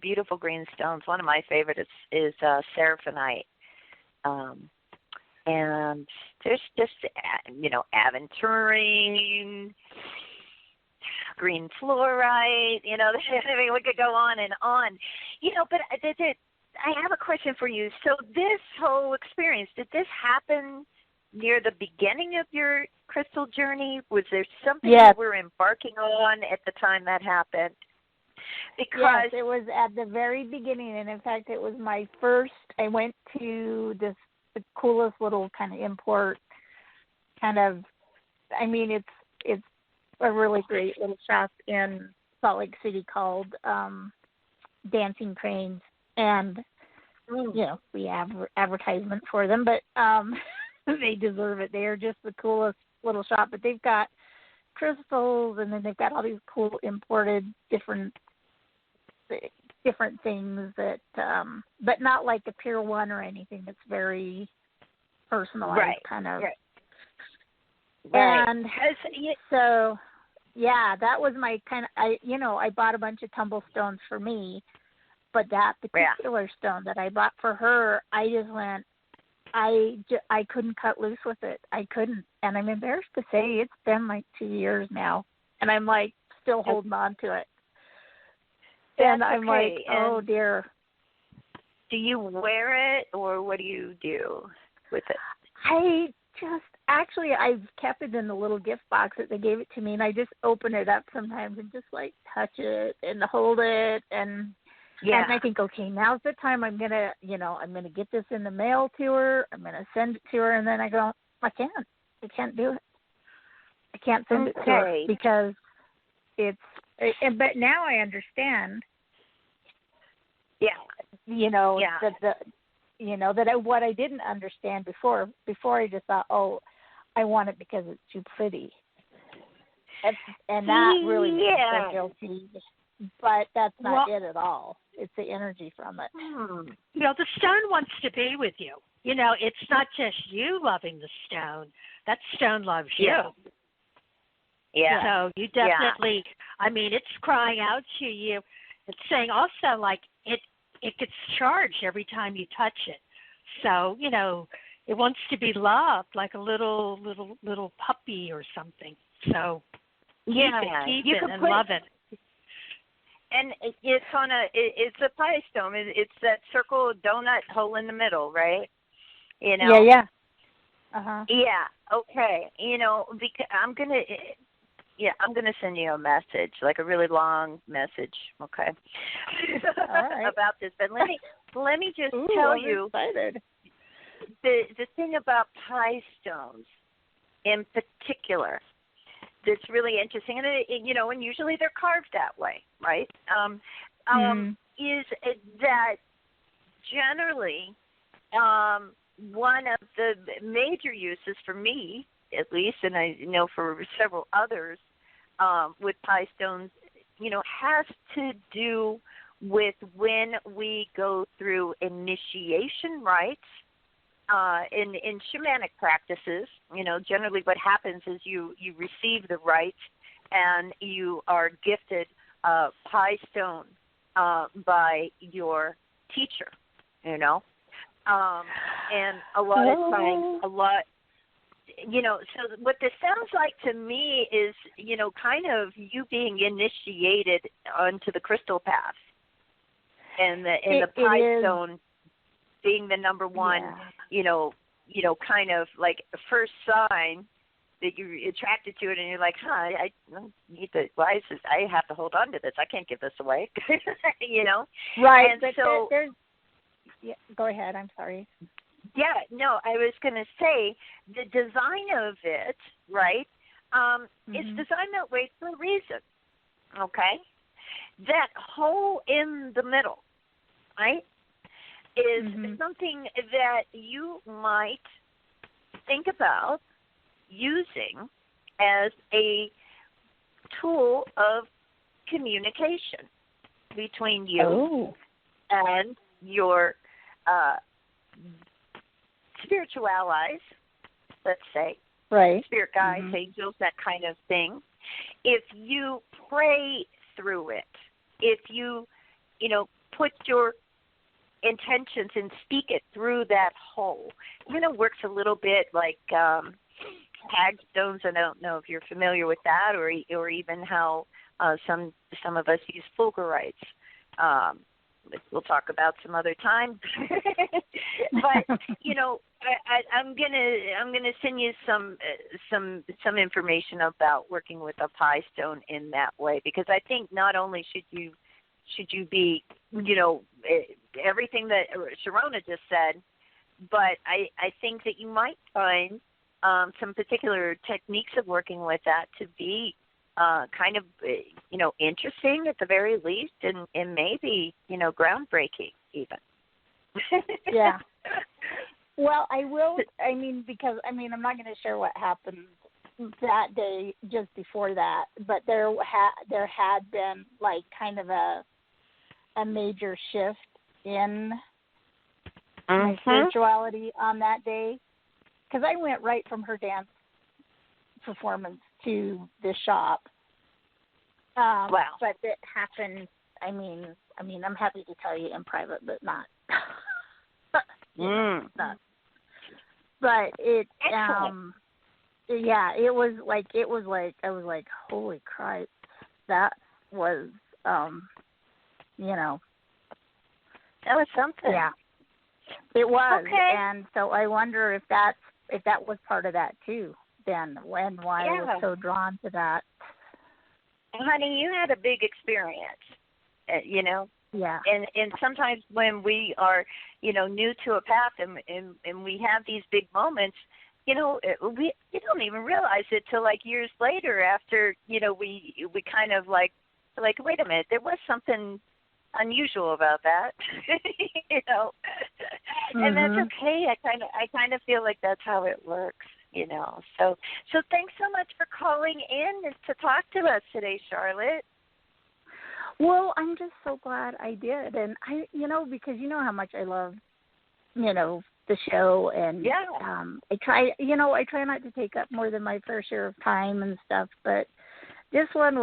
[SPEAKER 3] beautiful green stones. One of my favorites is seraphonite. And there's just, aventurine, green fluorite, I mean, we could go on and on. But I have a question for you. So this whole experience, did this happen near the beginning of your crystal journey? Was there something
[SPEAKER 8] Yes.
[SPEAKER 3] you were embarking on at the time that happened? Because
[SPEAKER 8] yes, it was at the very beginning, and in fact, it was my first. I went to the coolest little kind of import, it's a really great little shop in Salt Lake City called Dancing Cranes, and we have advertisement for them, but they deserve it. They are just the coolest little shop, but they've got crystals, and then they've got all these cool imported different things that, but not like the Pier 1 or anything. It's very personalized kind of.
[SPEAKER 3] Right.
[SPEAKER 8] And so, that was my kind of, I bought a bunch of tumble stones for me, but that particular stone that I bought for her, I just went, I couldn't cut loose with it. I couldn't. And I'm embarrassed to say it's been like 2 years now, and I'm like still holding on to it. And I'm like, oh dear.
[SPEAKER 3] Do you wear it, or what do you do with it?
[SPEAKER 8] I've kept it in the little gift box that they gave it to me, and I just open it up sometimes and just like touch it and hold it, and I think, okay, now's the time I'm gonna get this in the mail to her. I'm gonna send it to her, and then I go, I can't do it. I can't send it to her because but now I understand. What I didn't understand before I just thought, oh, I want it because it's too pretty. And that really makes me feel guilty. But that's not it at all. It's the energy from it.
[SPEAKER 4] The stone wants to be with you. It's not just you loving the stone. That stone loves you.
[SPEAKER 3] Yeah.
[SPEAKER 4] So you definitely, it's crying out to you. It's saying also, like, it gets charged every time you touch it. So, it wants to be loved like a little puppy or something. So keep it and love it.
[SPEAKER 3] And it's a pie stone. It's that circle donut hole in the middle, right?
[SPEAKER 8] Yeah. Uh-huh.
[SPEAKER 3] Yeah. Okay. Because I'm gonna send you a message, like a really long message. Okay.
[SPEAKER 8] All right.
[SPEAKER 3] About this, but let me just tell you
[SPEAKER 8] excited.
[SPEAKER 3] the thing about pie stones in particular that's really interesting, and and usually they're carved that way, right? Is that generally one of the major uses for me, at least, and I know for several others, with pie stones, has to do with when we go through initiation rites. In shamanic practices, generally what happens is you receive the rites and you are gifted a pie stone by your teacher, and a lot of times, so what this sounds like to me is, kind of you being initiated onto the crystal path, and the pie stone being the number one, kind of like the first sign that you're attracted to it, and you're like, I need to. I have to hold on to this. I can't give this away.
[SPEAKER 8] Right.
[SPEAKER 3] And
[SPEAKER 8] but
[SPEAKER 3] so
[SPEAKER 8] there's. Yeah, go ahead. I'm sorry.
[SPEAKER 3] Yeah, no, I was going to say the design of it, right, it's designed that way for a reason, okay? That hole in the middle, right, is something that you might think about using as a tool of communication between you and your spiritual allies, let's say,
[SPEAKER 8] right?
[SPEAKER 3] Spirit guides, angels, that kind of thing. If you pray through it, if you, put your intentions and speak it through that hole. It kind of works a little bit like tag stones. I don't know if you're familiar with that, or even how some of us use fulgurites. We'll talk about some other time. But I'm gonna send you some information about working with a pie stone in that way, because I think not only should you be everything that Sharonah just said, but I think that you might find some particular techniques of working with that to be kind of, interesting at the very least, and maybe, groundbreaking even.
[SPEAKER 8] Yeah. Well, I will, because I'm not going to share what happened that day just before that, but there had been like kind of a major shift in my spirituality on that day, because I went right from her dance performance to the shop.
[SPEAKER 3] Wow.
[SPEAKER 8] But it happened, I'm happy to tell you in private, but not. Not. But it, yeah, it was like, I was like, holy Christ, that was,
[SPEAKER 3] that was something.
[SPEAKER 8] Yeah, it was.
[SPEAKER 3] Okay.
[SPEAKER 8] And so I wonder if that was part of that too, then, why I was so drawn to that.
[SPEAKER 3] Honey, you had a big experience,
[SPEAKER 8] Yeah.
[SPEAKER 3] And sometimes when we are, new to a path and we have these big moments, we don't even realize it till like years later after, we kind of like, wait a minute, there was something unusual about that, and that's okay. I kind of feel like that's how it works, So thanks so much for calling in to talk to us today, Charlotte.
[SPEAKER 8] Well, I'm just so glad I did, and I, because how much I love, the show, and I try not to take up more than my fair share of time and stuff, but this one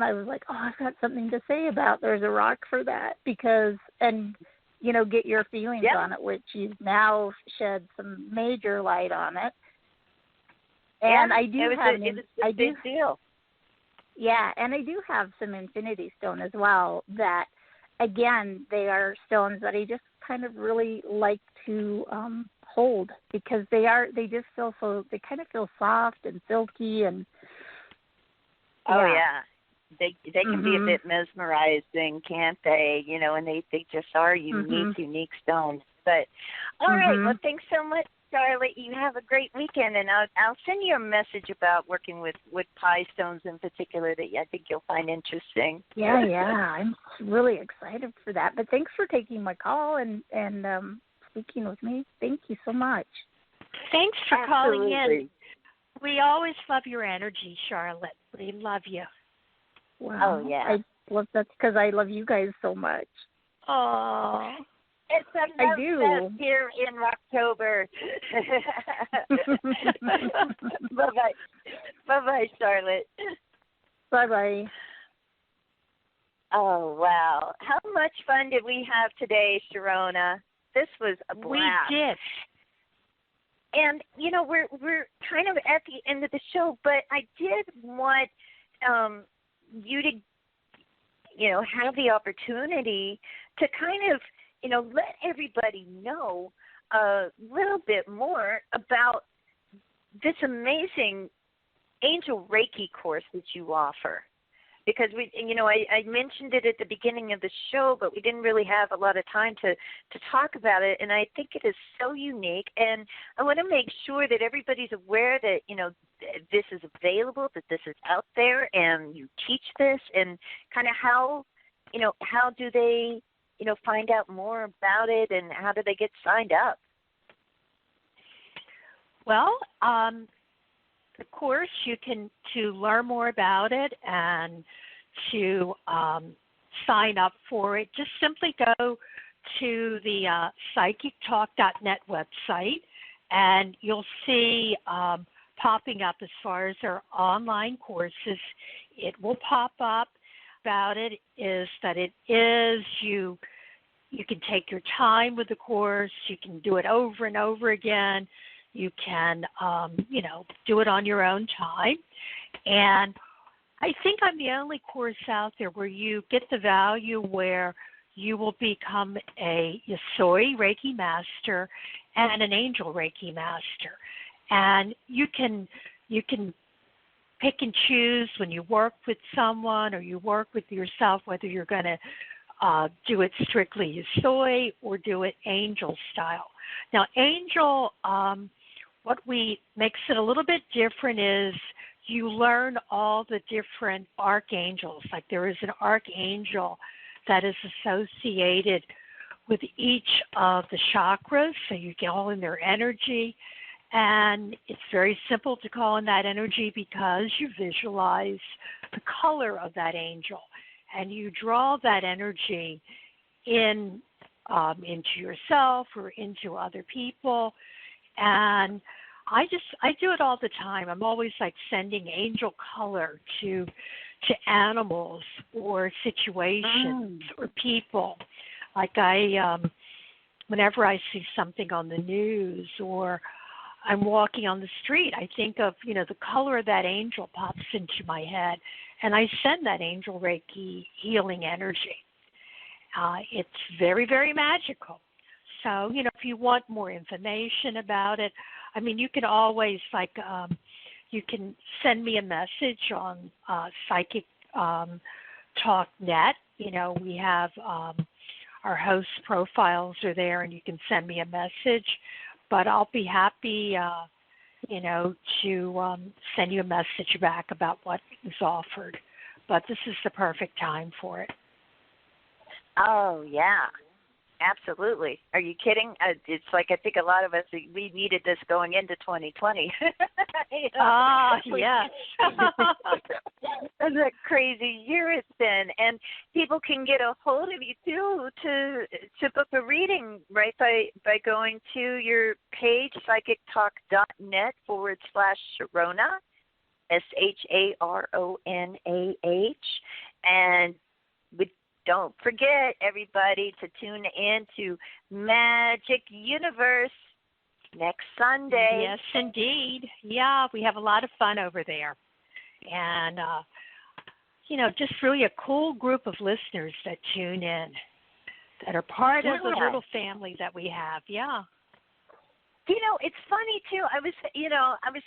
[SPEAKER 8] I was like, oh, I've got something to say about. There's a rock for that, because, and get your feelings on it, which you've now shed some major light on it. And I do have a big deal. Yeah, and I do have some infinity stone as well that, again, they are stones that I just kind of really like to hold, because they kind of feel soft and silky and.
[SPEAKER 3] Oh yeah, they can be a bit mesmerizing, can't they? And they just are unique stones. But all right, well, thanks so much, Charlotte. You have a great weekend, and I'll send you a message about working with pie stones in particular that I think you'll find interesting.
[SPEAKER 8] Yeah, I'm really excited for that. But thanks for taking my call and speaking with me. Thank you so much.
[SPEAKER 4] Thanks for calling in. We always love your energy, Charlotte. We love you.
[SPEAKER 8] Wow.
[SPEAKER 3] Oh, yeah.
[SPEAKER 8] I love that's because I love you guys so much.
[SPEAKER 4] Oh.
[SPEAKER 3] It's a love fest here in Rocktober. Bye-bye. Bye-bye, Charlotte.
[SPEAKER 8] Bye-bye.
[SPEAKER 3] Oh, wow. How much fun did we have today, Sharonah? This was a blast.
[SPEAKER 4] We did.
[SPEAKER 3] And, we're kind of at the end of the show, but I did want you to, have the opportunity to kind of, let everybody know a little bit more about this amazing Angel Reiki course that you offer. Because I mentioned it at the beginning of the show, but we didn't really have a lot of time to talk about it. And I think it is so unique. And I want to make sure that everybody's aware that, this is available, that this is out there, and you teach this, and kind of how do they, find out more about it, and how do they get signed up?
[SPEAKER 4] Well, the course, to learn more about it and to sign up for it, just simply go to the psychictalk.net website, and you'll see popping up as far as our online courses. It will pop up. about it is that it is you can take your time with the course. You can do it over and over again. You can, do it on your own time. And I think I'm the only course out there where you get the value where you will become a Yasoi Reiki master and an Angel Reiki master. And you can pick and choose when you work with someone or you work with yourself, whether you're going to do it strictly Yasoi or do it Angel style. Now, Angel, what makes it a little bit different is you learn all the different archangels. Like there is an archangel that is associated with each of the chakras, so you get all in their energy. And it's very simple to call in that energy because you visualize the color of that angel, and you draw that energy into yourself or into other people. And I do it all the time. I'm always like sending angel color to animals or situations or people. Like whenever I see something on the news or I'm walking on the street, I think of, the color of that angel pops into my head, and I send that angel Reiki healing energy. It's very, very magical. So, if you want more information about it, you can always, you can send me a message on Psychic Talk Net. We have our host profiles are there, and you can send me a message. But I'll be happy, to send you a message back about what is offered. But this is the perfect time for it.
[SPEAKER 3] Oh, yeah. Absolutely. Are you kidding? It's like I think a lot of us, we needed this going into 2020. Yes. It's a crazy year it's been. And people can get a hold of you, too, to book a reading, right, by going to your page, psychictalk.net/Sharonah, SharonAH. And don't forget, everybody, to tune in to Magic Universe next Sunday.
[SPEAKER 4] Yes, indeed. Yeah, we have a lot of fun over there. And, just really a cool group of listeners that tune in, that are part of the little family that we have. Yeah.
[SPEAKER 3] It's funny, too. I was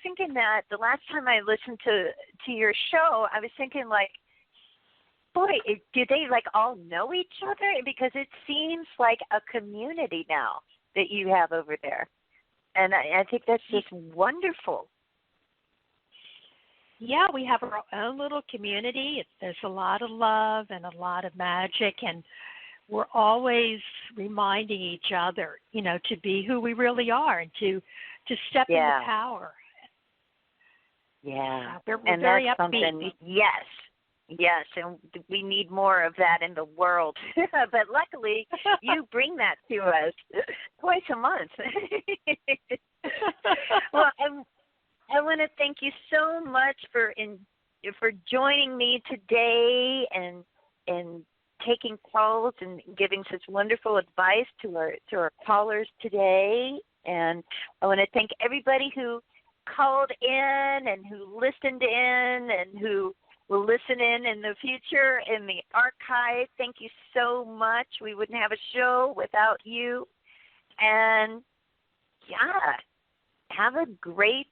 [SPEAKER 3] thinking that the last time I listened to your show, I was thinking, boy, do they all know each other? Because it seems like a community now that you have over there. And I think that's just wonderful.
[SPEAKER 4] Yeah, we have our own little community. There's a lot of love and a lot of magic, and we're always reminding each other, to be who we really are and to step into power.
[SPEAKER 3] Yeah.
[SPEAKER 4] We're
[SPEAKER 3] and
[SPEAKER 4] very
[SPEAKER 3] that's
[SPEAKER 4] upbeat.
[SPEAKER 3] Something, Yes, and we need more of that in the world. But luckily, you bring that to us twice a month. Well, I want to thank you so much for joining me today and taking calls and giving such wonderful advice to our callers today. And I want to thank everybody who called in and who listened in and who will listen in the future in the archive. Thank you so much. We wouldn't have a show without you. And, have a great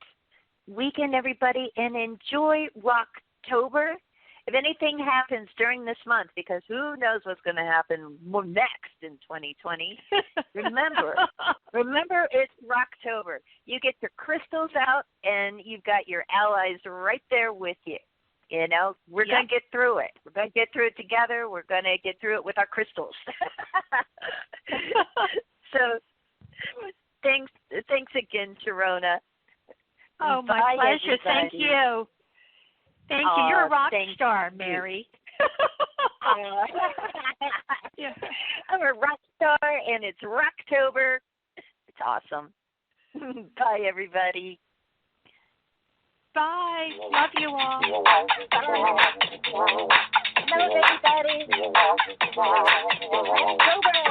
[SPEAKER 3] weekend, everybody, and enjoy Rocktober. If anything happens during this month, because who knows what's going to happen next in 2020, remember it's Rocktober. You get your crystals out, and you've got your allies right there with you. We're going to get through it. We're going to get through it together. We're going to get through it with our crystals. So thanks again, Sharonah.
[SPEAKER 4] Oh, my pleasure. Everybody. Thank you. Thank you. You're a rock star, Mary.
[SPEAKER 3] I'm a rock star, and it's Rocktober. It's awesome. Bye, everybody.
[SPEAKER 4] Bye. Love you all.
[SPEAKER 3] Bye.
[SPEAKER 2] knows everybody. Rocktober.